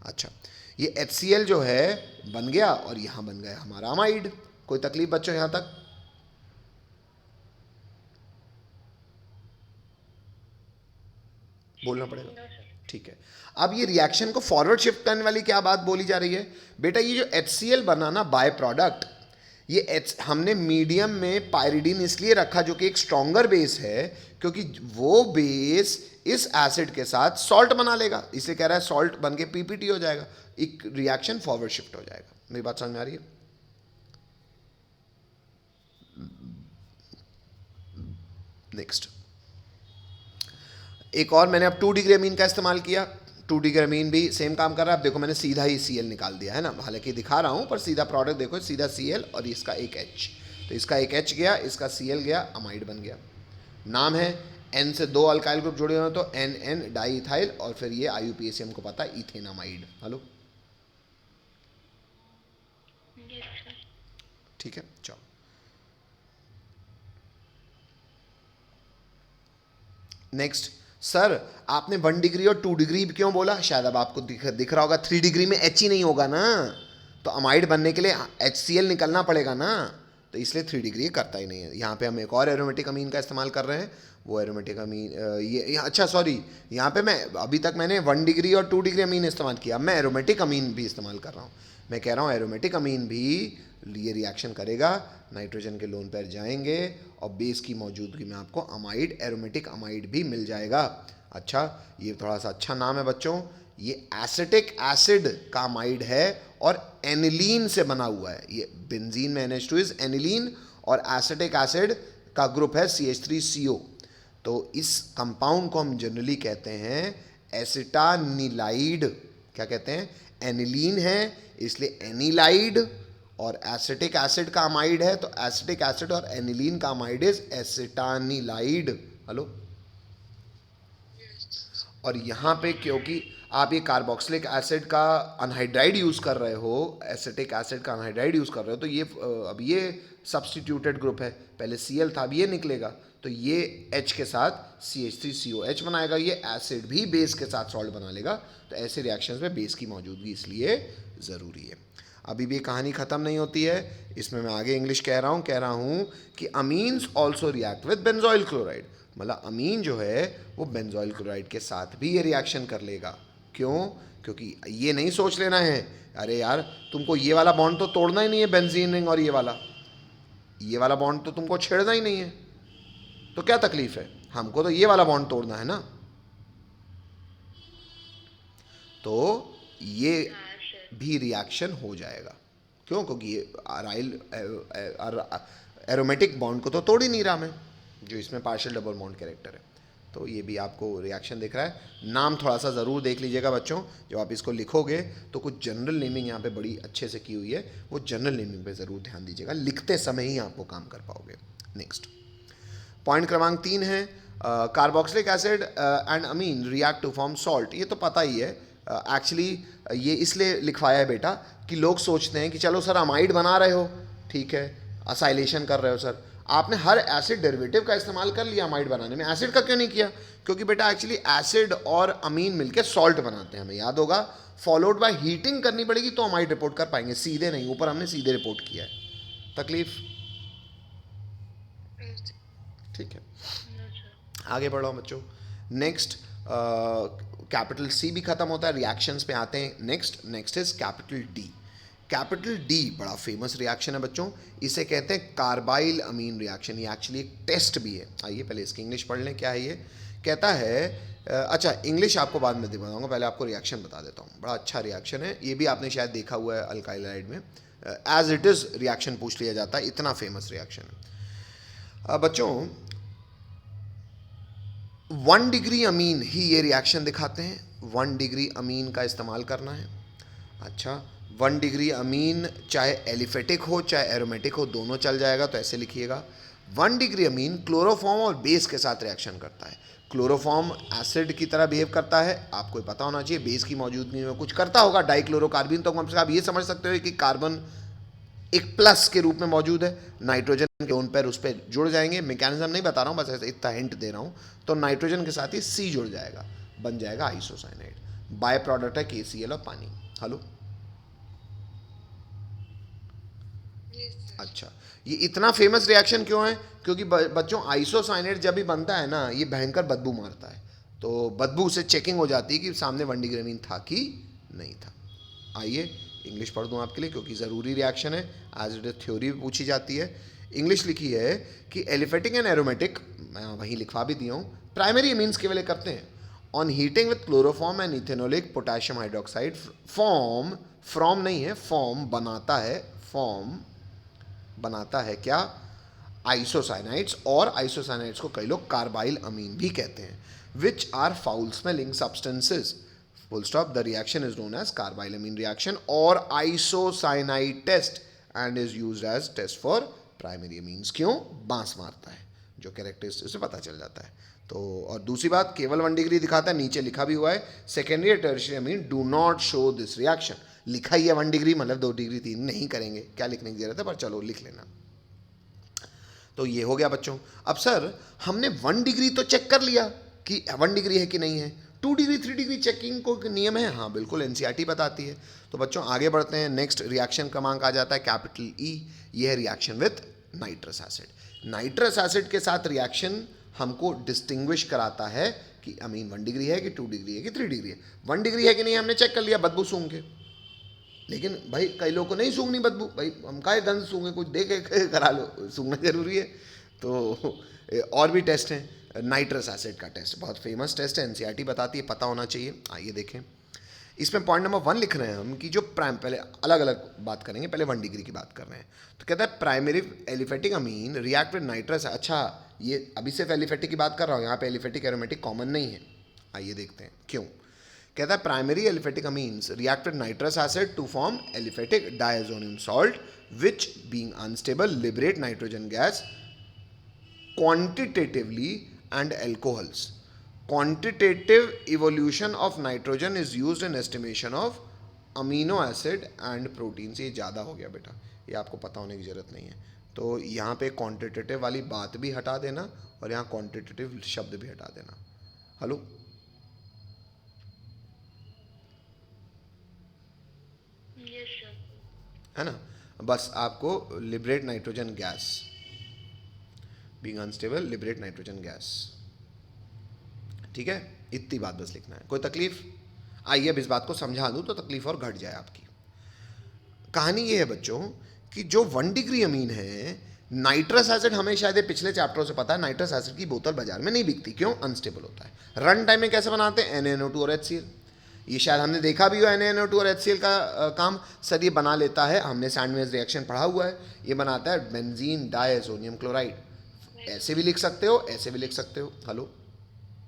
अच्छा ये HCl जो है बन गया और यहाँ बन गया हमारा अमाइड। कोई तकलीफ बच्चों यहाँ तक? बोलना पड़ेगा, ठीक है। अब ये रिएक्शन को फॉरवर्ड शिफ्ट करने वाली क्या बात बोली जा रही है बेटा? ये जो HCl बना ना बाय प्रोडक्ट, ये हमने मीडियम में पायरिडीन इसलिए रखा जो कि एक स्ट्रॉन्गर बेस है, क्योंकि वो बेस इस एसिड के साथ सॉल्ट बना लेगा। इसे कह रहा है सॉल्ट बन के PPT हो जाएगा, एक रिएक्शन फॉरवर्ड शिफ्ट हो जाएगा। मेरी बात समझ में आ रही है? नेक्स्ट एक और मैंने अब 2 डिग्री अमीन का इस्तेमाल किया। 2 डिग्री अमीन भी सेम काम कर रहा है। अब देखो मैंने सीधा ही Cl निकाल दिया है ना, हालांकि दिखा रहा हूं पर सीधा प्रोडक्ट देखो, सीधा Cl और इसका एक H, तो इसका एक H गया, इसका Cl गया, अमाइड बन गया। नाम है, N से 2 अल्काइल ग्रुप जुड़े हुए तो NN डाई इथाइल और फिर ये IUPAC हमको पता है इथेनामाइड। हेलो ठीक है, चलो नेक्स्ट। सर आपने 1 डिग्री और 2 डिग्री क्यों बोला? शायद अब आपको दिख रहा होगा 3 डिग्री में H ही नहीं होगा ना, तो अमाइड बनने के लिए HCl निकलना पड़ेगा ना, तो इसलिए 3 डिग्री करता ही नहीं है। यहाँ पे हम एक और एरोमेटिक अमीन का इस्तेमाल कर रहे हैं, वो एरोमेटिक अमीन ये अच्छा सॉरी, यहाँ पे मैं अभी तक मैंने 1 डिग्री और 2 डिग्री अमीन इस्तेमाल किया, अब मैं एरोमेटिक अमीन भी इस्तेमाल कर रहा हूँ। मैं कह रहा हूँ एरोमेटिक अमीन भी ये रिएक्शन करेगा, नाइट्रोजन के लोन पर जाएंगे और बेस की मौजूदगी में आपको अमाइड, एरोमेटिक अमाइड भी मिल जाएगा। अच्छा ये थोड़ा सा अच्छा नाम है बच्चों, ये एसिटिक एसिड का अमाइड है और एनिलीन से बना हुआ है। ये बेंजीन में NH2 इज एनिलीन और एसिटिक एसिड का ग्रुप है CH3CO। तो इस कंपाउंड को हम जनरली कहते हैं एसिटानिलाइड। क्या कहते हैं? एनिलीन है इसलिए एनिलाइड, और एसिटिक एसिड का अमाइड है तो एसिटिक एसिड और एनिलीन का अमाइड इज एसिटानिलाइड। हेलो और यहाँ पे क्योंकि आप ये कार्बोक्सिलिक एसिड का अनहाइड्राइड यूज़ कर रहे हो, एसिटिक एसिड का अनहाइड्राइड यूज़ कर रहे हो, तो ये अब ये सब्स्टिट्यूटेड ग्रुप है, पहले Cl था अब ये निकलेगा, तो ये H के साथ CH3COH बनाएगा, ये एसिड भी बेस के साथ सॉल्ट बना लेगा। तो ऐसे रिएक्शंस में बेस की मौजूदगी इसलिए ज़रूरी है। अभी भी कहानी ख़त्म नहीं होती है, इसमें मैं आगे इंग्लिश कह रहा हूँ कि amines also react with benzoyl chloride, मतलब अमीन जो है वो बेंजोइल क्लोराइड के साथ भी ये रिएक्शन कर लेगा। क्यों? क्योंकि ये नहीं सोच लेना है अरे यार तुमको ये वाला बॉन्ड तो तोड़ना ही नहीं है, बेंजीन रिंग और ये वाला बॉन्ड तो तुमको छेड़ना ही नहीं है, तो क्या तकलीफ है, हमको तो ये वाला बॉन्ड तोड़ना है ना। तो ये भी रिएक्शन हो जाएगा। क्यों? क्योंकि ये अराइल एरोमेटिक बॉन्ड को तो तोड़ ही नहीं रहा मैं, जो इसमें पार्शियल डबल बॉन्ड कैरेक्टर है। तो ये भी आपको रिएक्शन दिख रहा है। नाम थोड़ा सा ज़रूर देख लीजिएगा बच्चों, जब आप इसको लिखोगे तो कुछ जनरल नेमिंग यहाँ पे बड़ी अच्छे से की हुई है, वो जनरल नेमिंग पे ज़रूर ध्यान दीजिएगा, लिखते समय ही आपको काम कर पाओगे। नेक्स्ट पॉइंट क्रमांक 3 है carboxylic acid and amine react to form salt. ये तो पता ही है, एक्चुअली ये इसलिए लिखवाया है बेटा कि लोग सोचते हैं कि चलो सर अमाइड बना रहे हो, ठीक है, असाइलेशन कर रहे हो सर, आपने हर एसिड डेरिवेटिव का इस्तेमाल कर लिया अमाइड बनाने में, एसिड का क्यों नहीं किया? क्योंकि बेटा एक्चुअली एसिड और अमीन मिलकर सॉल्ट बनाते हैं, हमें याद होगा, फॉलोड बाय हीटिंग करनी पड़ेगी तो अमाइड रिपोर्ट कर पाएंगे, सीधे नहीं, ऊपर हमने सीधे रिपोर्ट किया है। तकलीफ? ठीक है, आगे बढ़ो बच्चों। नेक्स्ट कैपिटल सी भी खत्म होता है, रिएक्शंस पे आते हैं। Next is capital D. Capital D बड़ा फेमस रिएक्शन है बच्चों, इसे कहते हैं कार्बाइल अमीन रिएक्शन। ये एक्चुअली एक टेस्ट भी है। आइए पहले इसकी इंग्लिश पढ़ लें, क्या है ये। कहता है अच्छा इंग्लिश आपको बाद में बताऊंगा, पहले आपको रिएक्शन बता देता हूँ। बड़ा अच्छा रिएक्शन है, ये भी आपने शायद देखा हुआ है अल्काइल हाइड्राइड में, एज इट इज़ रिएक्शन पूछ लिया जाता है, इतना फेमस रिएक्शन है। बच्चों 1 डिग्री अमीन ही ये रिएक्शन दिखाते हैं, 1 डिग्री अमीन का इस्तेमाल करना है। अच्छा 1 डिग्री अमीन चाहे एलिफेटिक हो चाहे एरोमेटिक हो, दोनों चल जाएगा, तो ऐसे लिखिएगा 1 डिग्री अमीन क्लोरोफॉर्म और बेस के साथ रिएक्शन करता है। क्लोरोफॉर्म एसिड की तरह बिहेव करता है, आपको पता होना चाहिए, बेस की मौजूदगी में कुछ करता होगा, डाइक्लोरोकार्बन, तो कम से कम आप ये समझ सकते हो कि कार्बन एक प्लस के रूप में मौजूद है, नाइट्रोजन के उन पर उस पर जुड़ जाएंगे, मैकेनिज्म नहीं बता रहा हूँ, बस ऐसे इतना हिंट दे रहा हूँ। तो नाइट्रोजन के साथ ही सी जुड़ जाएगा, बन जाएगा आइसोसाइनाइड, बाय प्रोडक्ट है KCl और पानी। हेलो, अच्छा ये इतना फेमस रिएक्शन क्यों है? क्योंकि बच्चों आइसोसाइनेट जब भी बनता है ना, ये भयंकर बदबू मारता है, तो बदबू से चेकिंग हो जाती है कि सामने 1 डिग्री अमीन था कि नहीं था। आइए इंग्लिश पढ़ दूँ आपके लिए, क्योंकि ज़रूरी रिएक्शन है, एज इट इज थ्योरी भी पूछी जाती है। इंग्लिश लिखी है कि एलिफेटिक एंड एरोमेटिक, मैं वहीं लिखवा भी दिया हूँ, प्राइमरी अमीन्स केवल करते हैं on heating with chloroform and ethanolic potassium hydroxide form, from नहीं है, फॉर्म बनाता है, फॉर्म बनाता है क्या? आइसोसाइनाइड्स, और आइसोसाइनाइड्स को कई लोग कार्बाइल अमीन भी कहते हैं, which are foul smelling substances, full stop. The reaction is known as carbylamine reaction और isocyanide test and is used as test for primary amines. क्यों? बांस मारता है, जो कैरेक्टरिस्टिक से पता चल जाता है। तो और दूसरी बात, केवल 1 डिग्री दिखाता है, नीचे लिखा भी हुआ है सेकेंडरी और tertiary amine do not show this reaction. लिखा ही है 1 डिग्री, मतलब 2 डिग्री 3 नहीं करेंगे, क्या लिखने की जरूरत है, पर चलो लिख लेना। तो ये हो गया बच्चों। अब सर हमने 1 डिग्री तो चेक कर लिया कि 1 डिग्री है कि नहीं है, 2 डिग्री 3 डिग्री चेकिंग को नियम है, हाँ बिल्कुल NCERT बताती है। तो बच्चों आगे बढ़ते हैं, नेक्स्ट रिएक्शन क्रमांक आ जाता है कैपिटल E, ये है reaction with nitrous acid. Nitrous acid के साथ रिएक्शन हमको डिस्टिंग्विश कराता है कि अमीन 1 डिग्री है कि 2 डिग्री है कि 3 डिग्री है। 1 डिग्री है कि नहीं हमने चेक कर लिया बदबू सूंघ के, लेकिन भाई कई लोगों को नहीं सूंघनी बदबू, भाई हम काहे गंध सूंघे, कुछ दे के करा लो, सूंघना जरूरी है। तो और भी टेस्ट हैं, नाइट्रस एसिड का टेस्ट बहुत फेमस टेस्ट है, NCERT बताती है, पता होना चाहिए। आइए देखें, इसमें पॉइंट नंबर 1 लिख रहे हैं हम कि जो पहले अलग अलग बात करेंगे, पहले 1 डिग्री की बात कर रहे हैं। तो कहता है primary aliphatic Amin react with nitrous. अच्छा ये अभी सिर्फ एलिफेटिक की बात कर रहा हूँ, यहाँ पे एलिफेटिक एरोमेटिक कॉमन नहीं है। आइए देखते हैं क्यों। कहता है primary aliphatic amines react with nitrous acid to form aliphatic diazonium salt which being unstable liberate nitrogen gas quantitatively and alcohols. Quantitative evolution of nitrogen is used in estimation of amino acid and proteins। ये ज़्यादा हो गया बेटा, ये आपको पता होने की ज़रूरत नहीं है। तो यहाँ पे क्वांटिटेटिव वाली बात भी हटा देना और यहाँ क्वांटिटेटिव शब्द भी हटा देना। Hello, Yes, sir. है ना। बस आपको liberate nitrogen gas, being unstable liberate nitrogen gas, ठीक है, इतनी बात बस लिखना है। कोई तकलीफ? आइए अब इस बात को समझा दूं तो तकलीफ और घट जाए आपकी। कहानी ये है बच्चों कि जो 1 डिग्री अमीन है, नाइट्रस एसिड, हमें शायद ये पिछले चैप्टरों से पता है, नाइट्रस एसिड की बोतल बाजार में नहीं बिकती। क्यों? अनस्टेबल होता है। रन टाइम में कैसे बनाते हैं? NaNO2 और HCl। ये शायद हमने देखा भी हो NaNO2 और HCl का काम। सर ये बना लेता है, हमने सैंडविच रिएक्शन पढ़ा हुआ है, ये बनाता है बेंजीन डायसोनियम क्लोराइड। ऐसे भी लिख सकते हो, ऐसे भी लिख सकते हो। हेलो,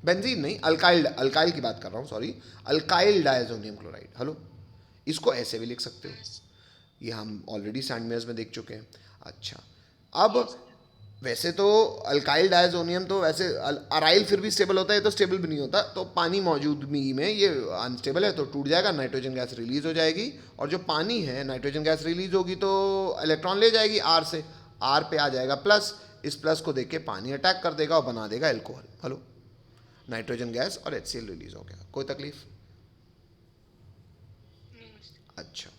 बेंजीन नहीं, अल्काइल की बात कर रहा हूँ, सॉरी, अल्काइल डायसोनियम क्लोराइड। हेलो, इसको ऐसे भी लिख सकते हो, ये हम ऑलरेडी सैंडविच में देख चुके हैं। अच्छा, अब वैसे तो अल्काइल डायसोनियम तो वैसे अराइल फिर भी स्टेबल होता है, तो स्टेबल भी नहीं होता, तो पानी मौजूदगी में ये अनस्टेबल है, तो टूट जाएगा, नाइट्रोजन गैस रिलीज हो जाएगी, और जो पानी है नाइट्रोजन गैस रिलीज होगी तो इलेक्ट्रॉन ले जाएगी R से, R पे आ जाएगा प्लस, इस प्लस को देख के पानी अटैक कर देगा और बना देगा एल्कोहल। हेलो, नाइट्रोजन गैस और HCl रिलीज हो गया। कोई तकलीफ? अच्छा,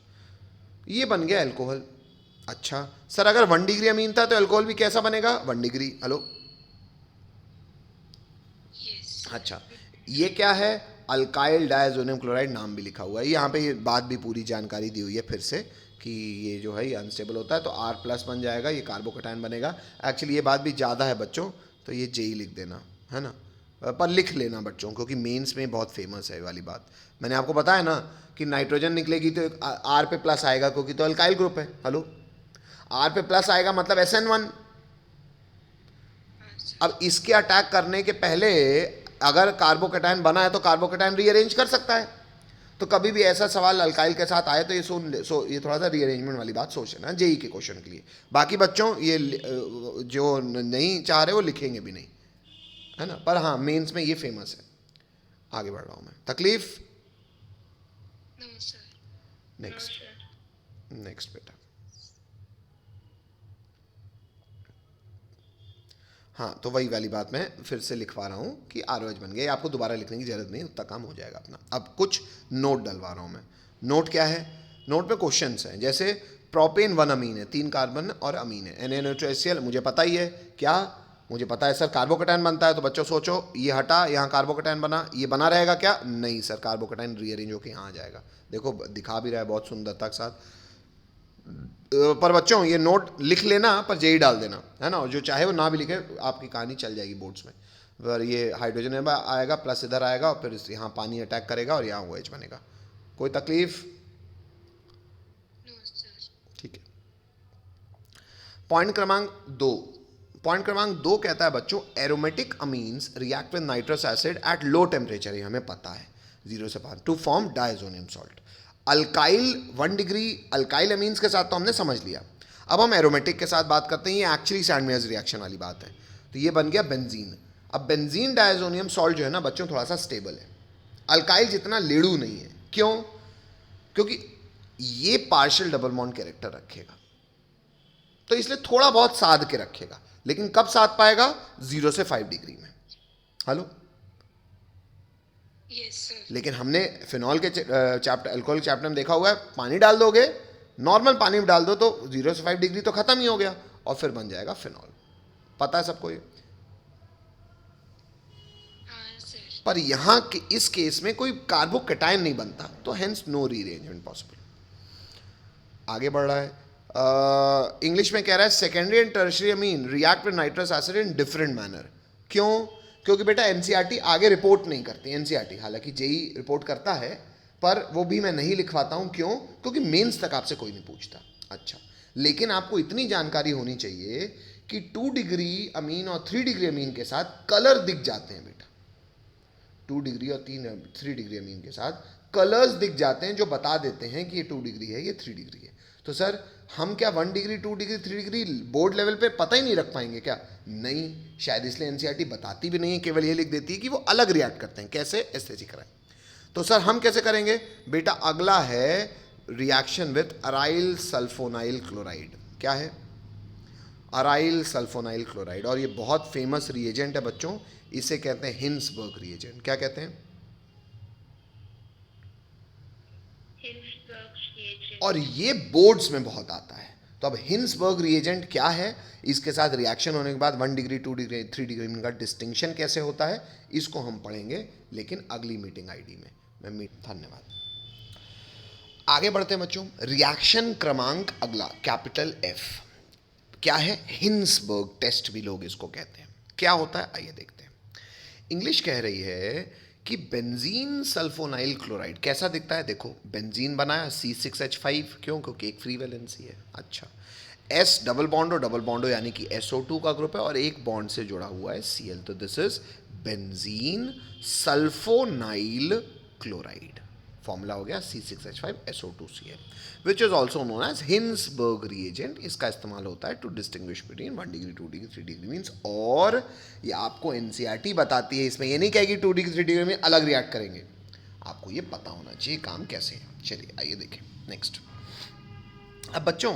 ये बन गया एल्कोहल। अच्छा सर, अगर 1 डिग्री अमीन था तो अल्कोहल भी कैसा बनेगा? 1 डिग्री। Hello, Yes. अच्छा, ये क्या है? अल्काइल डायसोनियम क्लोराइड, नाम भी लिखा हुआ है यहाँ पे, ये बात भी पूरी जानकारी दी हुई है फिर से कि ये जो है ये अनस्टेबल होता है, तो R प्लस बन जाएगा, ये कार्बोकटायन बनेगा। एक्चुअली ये बात भी ज़्यादा है बच्चों, तो ये J लिख देना, है ना, पर लिख लेना बच्चों, क्योंकि मेंस में बहुत फेमस है ये वाली बात। मैंने आपको बताया ना कि नाइट्रोजन निकलेगी तो R पे प्लस आएगा, क्योंकि तो अल्काइल ग्रुप है। हेलो, R पे प्लस आएगा मतलब SN1। अब इसके अटैक करने के पहले अगर कार्बोकटायन बना है तो कार्बोकटायन रीअरेंज कर सकता है, तो कभी भी ऐसा सवाल अल्काइल के साथ आए तो ये ये थोड़ा सा रीअरेंजमेंट वाली बात सोच लेना JEE के क्वेश्चन के लिए। बाकी बच्चों ये जो नहीं चाह रहे वो लिखेंगे भी नहीं, है ना, पर हाँ मेंस में ये फेमस है। आगे बढ़ रहा हूँ मैं। तकलीफ? No, sir. नेक्स्ट, नेक्स्ट बेटा। हाँ, तो वही वाली बात मैं फिर से लिखवा रहा हूँ कि ROH बन गया, आपको दोबारा लिखने की ज़रूरत नहीं, उतना काम हो जाएगा अपना। अब कुछ नोट डलवा रहा हूँ मैं। नोट क्या है? नोट पे क्वेश्चंस हैं, जैसे प्रोपेन 1 अमीन है, 3 कार्बन और अमीन है, NaNO2 HCl, मुझे पता ही है क्या, मुझे पता है सर कार्बोकटायन बनता है, तो बच्चों सोचो, ये हटा, यहाँ कार्बोकटायन बना, ये बना रहेगा क्या? नहीं सर, कार्बोकटायन रीअरेंज होकर यहाँ आ जाएगा। देखो दिखा भी रहा है बहुत सुंदरता के साथ, पर बच्चों ये नोट लिख लेना, पर JEE डाल देना, है ना, और जो चाहे वो ना भी लिखे, आपकी कहानी चल जाएगी बोर्ड्स में। पर ये हाइड्रोजन आएगा, प्लस इधर आएगा, और फिर यहाँ पानी अटैक करेगा और यहाँ OH बनेगा। कोई तकलीफ? No, sir. ठीक है। पॉइंट क्रमांक 2, पॉइंट क्रमांक 2 कहता है बच्चों, aromatic amines react with nitrous acid at low temperature, ये हमें पता है, 0 से 5, to form diazonium salt. Alkyl 1 degree alkyl amines के साथ तो हमने समझ लिया, अब हम एरोमेटिक के साथ बात करते हैं। ये एक्चुअली सैंडविच रिएक्शन वाली बात है, तो ये बन गया बेंजीन। अब बेंजीन डायसोनियम सॉल्ट जो है ना बच्चों, थोड़ा सा स्टेबल है, अल्काइल जितना लेड़ू नहीं है। क्यों? क्योंकि ये पार्शियल डबल बॉन्ड कैरेक्टर रखेगा, तो इसलिए थोड़ा बहुत साध के रखेगा, लेकिन कब साध पाएगा? 0 से 5 डिग्री में। Hello, Yes, sir. लेकिन हमने फिनॉल के चैप्टर, अल्कोहल चैप्टर में देखा हुआ है, पानी डाल दोगे, नॉर्मल पानी में डाल दो तो 0 से 5 डिग्री तो खत्म ही हो गया, और फिर बन जाएगा फिनॉल। पता है सबको ये? Sir. पर यहाँ के इस केस में कोई कार्बोकटायन नहीं बनता, तो हेंस नो रीअरेंजमेंट पॉसिबल। आगे बढ़ रहा है, इंग्लिश में कह रहा है secondary and tertiary amine react with nitrous acid in different manner. क्यों? क्योंकि बेटा NCERT आगे रिपोर्ट नहीं करती। NCERT हालांकि JEE रिपोर्ट करता है, पर वो भी मैं नहीं लिखवाता हूँ। क्यों? क्योंकि मेंस तक आपसे कोई नहीं पूछता। अच्छा, लेकिन आपको इतनी जानकारी होनी चाहिए कि 2 डिग्री अमीन और 3 डिग्री अमीन के साथ कलर दिख जाते हैं बेटा। 2 डिग्री और 3 डिग्री अमीन के साथ कलर्स दिख जाते हैं, जो बता देते हैं कि ये 2 डिग्री है, ये 3 डिग्री है। तो सर हम क्या 1 degree 2 degree 3 degree board level पे पता ही नहीं रख पाएंगे क्या? नहीं, शायद इसलिए NCERT बताती भी नहीं है, केवल ये लिख देती है कि वो अलग रिएक्ट करते हैं। कैसे? एसएसजी कराएं। तो सर हम कैसे करेंगे बेटा? अगला है reaction with aryl sulfonyl chloride. क्या है? Aryl sulfonyl chloride. और ये बहुत फेमस रिएजेंट है बच्चों, इसे कहते हैं हिंसबर्ग रिएजेंट। क्या कहते हैं? Hinsberg reagent. और ये बोर्ड्स में बहुत आता है। तो अब हिंसबर्ग रिएजेंट क्या है, इसके साथ रिएक्शन होने के बाद 1 डिग्री 2 डिग्री 3 डिग्री का डिस्टिंक्शन कैसे होता है, इसको हम पढ़ेंगे लेकिन अगली मीटिंग आईडी में। धन्यवाद। आगे बढ़ते हैं बच्चों। रिएक्शन क्रमांक अगला कैपिटल एफ क्या है? हिंसबर्ग टेस्ट भी लोग इसको कहते हैं। क्या होता है आइए देखते हैं। इंग्लिश कह रही है कि बेंजीन सल्फोनाइल क्लोराइड कैसा दिखता है। देखो बेंजीन बनाया C6H5, क्यों? क्योंकि एक फ्री वैलेंसी है। अच्छा, S डबल बॉन्ड हो यानी कि SO2 का ग्रुप है और एक बॉन्ड से जुड़ा हुआ है Cl, तो this is benzene sulphonyl chloride. Formula हो गया C6H5SO2Cl, which is also known as Hinsberg reagent. इसका इस्तेमाल होता है to distinguish between 1 degree 2 degree 3 degree amines. और ये आपको एनसीईआरटी बताती है, इसमें ये नहीं कहेगी 2 डिग्री 3 डिग्री में अलग रिएक्ट करेंगे, आपको ये पता होना चाहिए काम कैसे है। चलिए आइए देखें नेक्स्ट। अब बच्चों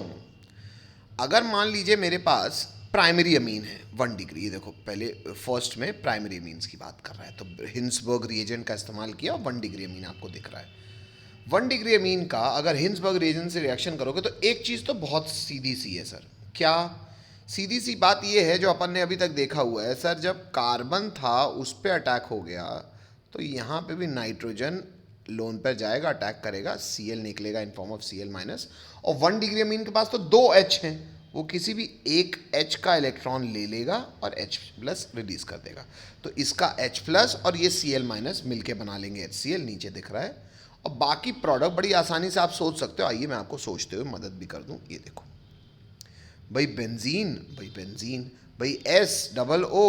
अगर मान लीजिए मेरे पास प्राइमरी अमीन है 1 डिग्री, देखो पहले फर्स्ट में प्राइमरी अमीन्स की बात कर रहा है, तो हिंसबर्ग रिएजेंट का इस्तेमाल किया और 1 डिग्री अमीन आपको दिख रहा है। 1 डिग्री अमीन का अगर हिंसबर्ग रिएजेंट से रिएक्शन करोगे तो एक चीज़ तो बहुत सीधी सी है सर। क्या सीधी सी बात यह है जो अपन ने अभी तक देखा हुआ है सर, जब कार्बन था उस पर अटैक हो गया तो यहाँ पे भी नाइट्रोजन लोन पर जाएगा, अटैक करेगा, Cl निकलेगा in form of Cl minus. और 1 डिग्री अमीन के पास तो 2 H हैं, वो किसी भी एक H का इलेक्ट्रॉन ले लेगा और H प्लस रिलीज कर देगा। तो इसका H प्लस और ये Cl माइनस मिलके बना लेंगे HCl, नीचे दिख रहा है। और बाकी प्रोडक्ट बड़ी आसानी से आप सोच सकते हो। आइए मैं आपको सोचते हुए मदद भी कर दूं। ये देखो भाई बेंजीन, भाई S double O,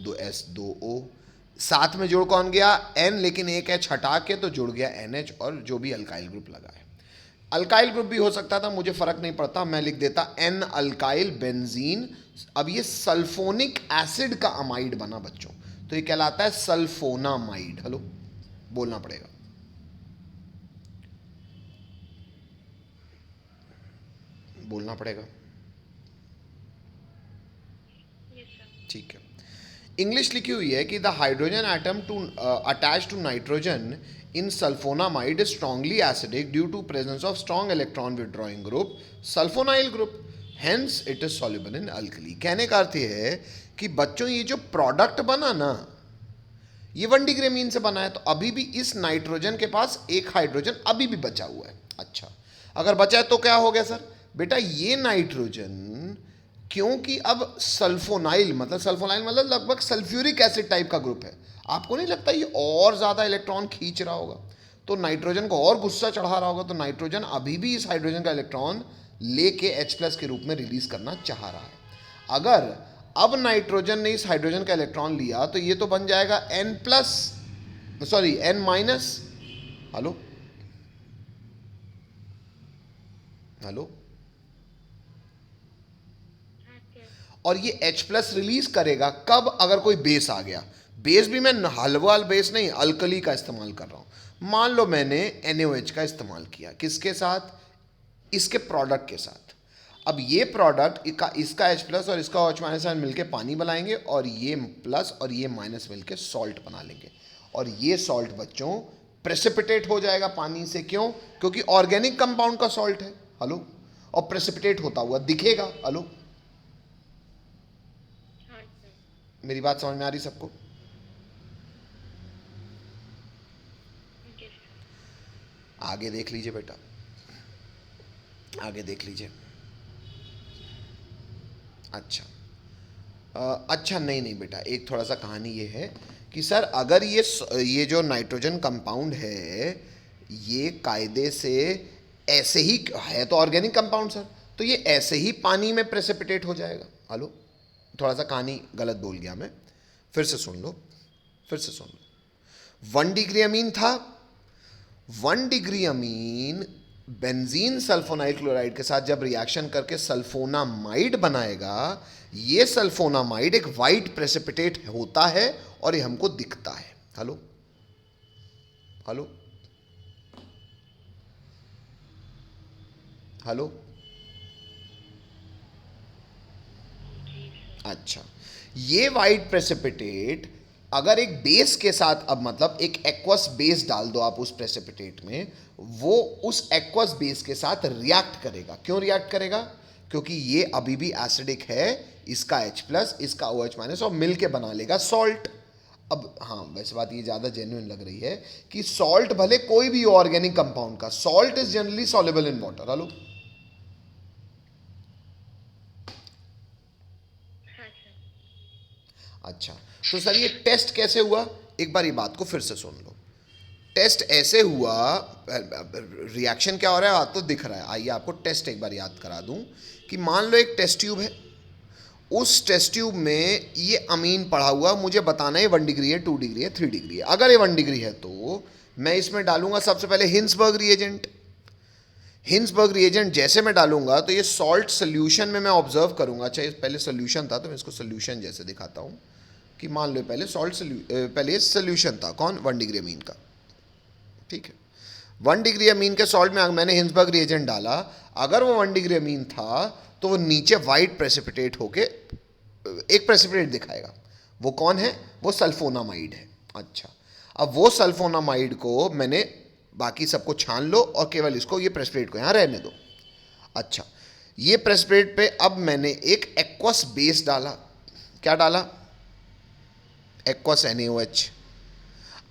2S 2O, साथ में जुड़ कौन गया? N, लेकिन एक H हटा के तो जुड़ गया NH और जो भी अल्काइल ग्रुप लगा है। अल्काइल ग्रुप भी हो सकता था, मुझे फर्क नहीं पड़ता, मैं लिख देता N अल्काइल बेंजीन। अब ये सल्फोनिक एसिड का अमाइड बना बच्चों, तो ये कहलाता है सल्फोनामाइड। हेलो बोलना पड़ेगा, बोलना पड़ेगा। Yes, sir. ठीक है। इंग्लिश लिखी हुई है कि the hydrogen atom to attach to nitrogen in sulphonamide is strongly acidic due to presence of strong electron withdrawing group sulphonyl group, hence it is soluble in alkali. कहने का अर्थ ये है कि बच्चों ये जो प्रोडक्ट बना ना, ये 1 डिग्री अमीन से बना है, तो अभी भी इस नाइट्रोजन के पास एक हाइड्रोजन अभी भी बचा हुआ है। अच्छा, अगर बचा है तो क्या हो गया सर? बेटा ये नाइट्रोजन क्योंकि अब सल्फोनाइल मतलब लगभग सल्फ्यूरिक एसिड टाइप का ग्रुप है, आपको नहीं लगता ये और ज़्यादा इलेक्ट्रॉन खींच रहा होगा, तो नाइट्रोजन को और गुस्सा चढ़ा रहा होगा, तो नाइट्रोजन अभी भी इस हाइड्रोजन का इलेक्ट्रॉन लेके H प्लस के रूप में रिलीज करना चाह रहा है। अगर अब नाइट्रोजन ने इस हाइड्रोजन का इलेक्ट्रॉन लिया तो ये तो बन जाएगा N plus, sorry N minus. Hello hello, Okay. और ये H प्लस रिलीज करेगा कब? अगर कोई बेस आ गया। बेस भी मैं हलवाल बेस नहीं, अल्कली का इस्तेमाल कर रहा हूं। मान लो मैंने NaOH का इस्तेमाल किया, किसके साथ? इसके प्रोडक्ट के साथ। अब ये प्रोडक्ट इसका H प्लस और इसका OH माइनस मिलकर पानी बनाएंगे और ये प्लस और ये माइनस मिलकर सॉल्ट बना लेंगे, और ये सॉल्ट बच्चों प्रेसिपिटेट हो जाएगा पानी से। क्यों? क्योंकि ऑर्गेनिक कंपाउंड का सॉल्ट है। हेलो, और प्रेसिपिटेट होता हुआ दिखेगा। हेलो, हाँ सर। मेरी बात समझ में आ रही सबको? Okay, sir. आगे देख लीजिए बेटा, आगे देख लीजिए। अच्छा अच्छा, नहीं बेटा, एक थोड़ा सा कहानी ये है कि सर अगर ये जो नाइट्रोजन कंपाउंड है ये कायदे से ऐसे ही है, तो ऑर्गेनिक कंपाउंड सर, तो ये ऐसे ही पानी में प्रेसिपिटेट हो जाएगा। हेलो, थोड़ा सा कहानी गलत बोल गया मैं, फिर से सुन लो, फिर से सुन लो। 1 डिग्री अमीन था, 1 डिग्री अमीन बेंजीन सल्फोनाइल क्लोराइड के साथ जब रिएक्शन करके सल्फोनामाइड बनाएगा, ये सल्फोनामाइड एक वाइट प्रेसिपिटेट होता है और ये हमको दिखता है। हेलो हेलो हेलो, अच्छा, ये वाइट प्रेसिपिटेट अगर एक बेस के साथ, अब मतलब एक एक्वस बेस डाल दो आप उस प्रेसिपिटेट में, वो उस एक्वस बेस के साथ रिएक्ट करेगा। क्यों रिएक्ट करेगा? क्योंकि ये अभी भी एसिडिक है, इसका H+, इसका OH- और मिल के बना लेगा सॉल्ट। अब हाँ, वैसे बात ये ज़्यादा जेन्युइन लग रही है कि सॉल्ट भले कोई भी ऑर्गेनिक कंपाउंड का, salt is generally soluble in water. Hello, हाँ सर। अच्छा, तो सर ये टेस्ट कैसे हुआ? एक बार ये बात को फिर से सुन लो। टेस्ट ऐसे हुआ, रिएक्शन क्या हो रहा है बात तो दिख रहा है। आइए आपको टेस्ट एक बार याद करा दूं कि मान लो एक टेस्ट ट्यूब है, उस टेस्ट ट्यूब में ये अमीन पड़ा हुआ, मुझे बताना है 1 डिग्री है, 2 डिग्री है, 3 डिग्री है। अगर ये 1 डिग्री है तो मैं इसमें डालूंगा सबसे पहले हिंसबर्ग रिएजेंट। हिंसबर्ग रिएजेंट जैसे मैं डालूंगा तो ये सॉल्ट सोल्यूशन में मैं ऑब्जर्व करूंगा। अच्छा, पहले सोल्यूशन था तो मैं इसको सोल्यूशन जैसे दिखाता हूं कि मान लो पहले पहले सोल्यूशन था कौन, 1 डिग्री अमीन का, ठीक है। 1 डिग्री अमीन के सॉल्ट में मैंने हिंसबर्ग रिएजेंट डाला, अगर वो 1 डिग्री अमीन था तो वो नीचे वाइट प्रेसिपिटेट होके एक प्रेसिपिटेट दिखाएगा। वो कौन है? वो सल्फोनामाइड है। अच्छा, अब वो सल्फोनामाइड को मैंने, बाकी सबको छान लो और केवल इसको, ये प्रेसिपिटेट को यहाँ रहने दो। अच्छा, ये प्रेसिपिटेट पे अब मैंने एक एक्वस बेस डाला। क्या डाला? Aqueous NaOH।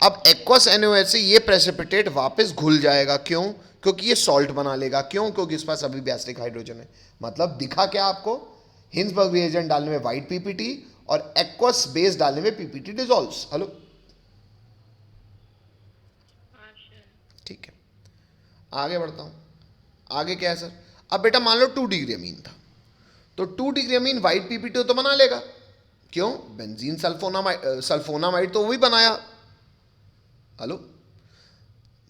अब एक्वस NaOH से ये प्रेसिपिटेट वापस घुल जाएगा। क्यों? क्योंकि ये सॉल्ट बना लेगा। क्यों? क्योंकि इस पास अभी भी एसिडिक हाइड्रोजन है। मतलब दिखा क्या आपको? हिंसबर्ग रिएजेंट डालने में वाइट पीपीटी और एक्वस बेस डालने में पीपीटी डिसॉल्व्स। हेलो, हाँ सर। ठीक है, आगे बढ़ता हूं। आगे क्या है सर? अब बेटा मान लो 2 डिग्री अमीन था, तो 2 डिग्री अमीन वाइट पीपीटी तो बना लेगा। क्यों? बेंजीन सल्फोनामाइड तो वो भी बनाया। हेलो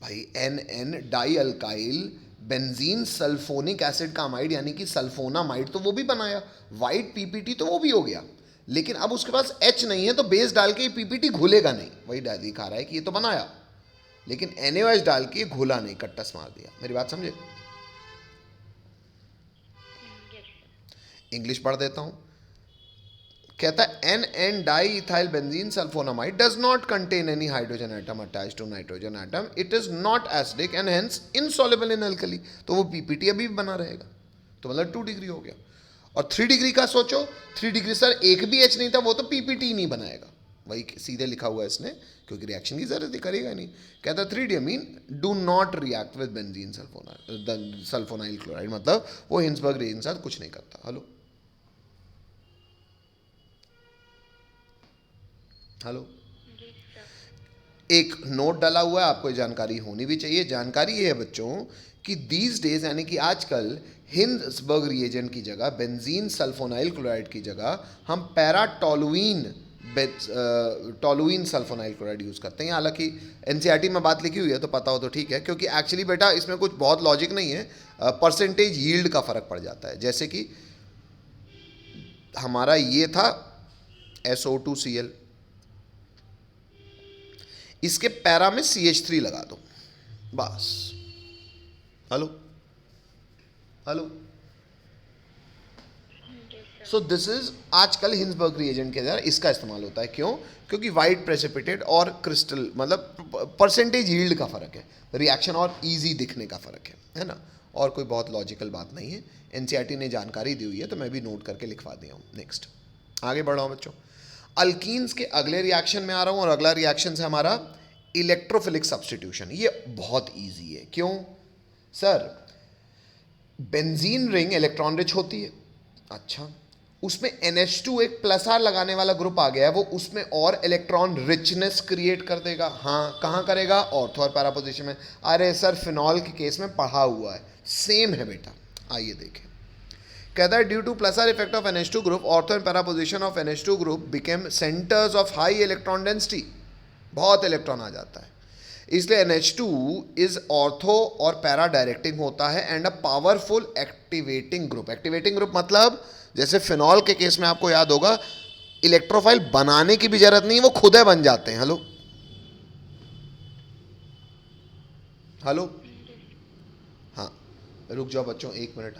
भाई, NN die alkyl benzene sulphonic acid का अमाइड यानी कि सल्फोनामाइड तो वो भी बनाया। वाइट पीपीटी तो वो भी हो गया, लेकिन अब उसके पास H नहीं है तो बेस डाल के पीपीटी घुलेगा नहीं। वही दिखा रहा है कि ये तो बनाया, लेकिन NaOH डाल के घुला नहीं, कट्टस मार दिया। मेरी बात समझे? Yes sir. इंग्लिश पढ़ देता हूं। कहता है NN di ethyl benzene sulphonamide does not contain any hydrogen atom attached to nitrogen atom, it is not acidic and hence insoluble in alkali. तो वो पीपीटी अभी भी बना रहेगा। तो मतलब 2 डिग्री हो गया। और 3 डिग्री का सोचो, 3 डिग्री सर एक भी H नहीं था, वो तो पीपीटी नहीं बनाएगा। वही सीधे लिखा हुआ है इसने, क्योंकि रिएक्शन की जरूरत करेगा नहीं। कहता 3 demean do not react with benzene sulphonyl chloride, मतलब वो हिंसबर्ग रिएजेंट साथ कुछ नहीं करता। हेलो हेलो, जी सर। एक नोट डाला हुआ है, आपको ये जानकारी होनी भी चाहिए। जानकारी ये है बच्चों कि दीज डेज यानी कि आजकल हिंसबर्ग रिएजेंट की जगह, बेंजीन सल्फोनाइल क्लोराइड की जगह हम पैराटोलुइन टोलुइन सल्फोनाइल क्लोराइड यूज़ करते हैं। हालांकि एनसीईआरटी में बात लिखी हुई है तो पता हो तो ठीक है, क्योंकि एक्चुअली बेटा इसमें कुछ बहुत लॉजिक नहीं है, परसेंटेज यील्ड का फ़र्क पड़ जाता है। जैसे कि हमारा ये था SO2Cl, इसके पैरा में CH3 लगा दो बस। Hello hello, so this is आजकल हिंसबर्ग रिएजेंट के अंदर इसका इस्तेमाल होता है। क्यों? क्योंकि वाइट प्रेसिपिटेट और क्रिस्टल, मतलब परसेंटेज यील्ड का फ़र्क है, रिएक्शन और इजी दिखने का फ़र्क है ना। और कोई बहुत लॉजिकल बात नहीं है, एनसीईआरटी ने जानकारी दी हुई है तो मैं भी नोट करके लिखवा दिया हूँ। नेक्स्ट आगे बढ़ रहा हूँ बच्चों। अल्कीन्स के अगले रिएक्शन में आ रहा हूँ, और अगला रिएक्शन है हमारा इलेक्ट्रोफिलिक सब्स्टिट्यूशन। ये बहुत ईजी है। क्यों sir? Benzene ring electron rich होती है। अच्छा, उसमें NH2 एक प्लस आर लगाने वाला ग्रुप आ गया है, वो उसमें और इलेक्ट्रॉन रिचनेस क्रिएट कर देगा। हाँ, कहाँ करेगा? ऑर्थो और पैरा पोजीशन में। अरे सर, फिनॉल के केस में पढ़ा हुआ है, सेम है बेटा। आइए देखें। कहता है due two plus are effect of NH2 group, ortho and para position of NH2 group became centres of high electron density. बहुत इलेक्ट्रॉन आ जाता है, इसलिए NH2 इज ऑर्थो और पैरा डायरेक्टिंग होता है and a powerful activating group. Activating group मतलब जैसे phenol के केस में आपको याद होगा, इलेक्ट्रोफाइल बनाने की भी जरूरत नहीं, वो खुद बन जाते हैं। हेलो हेलो, हाँ रुक जाओ बच्चों 1 मिनट।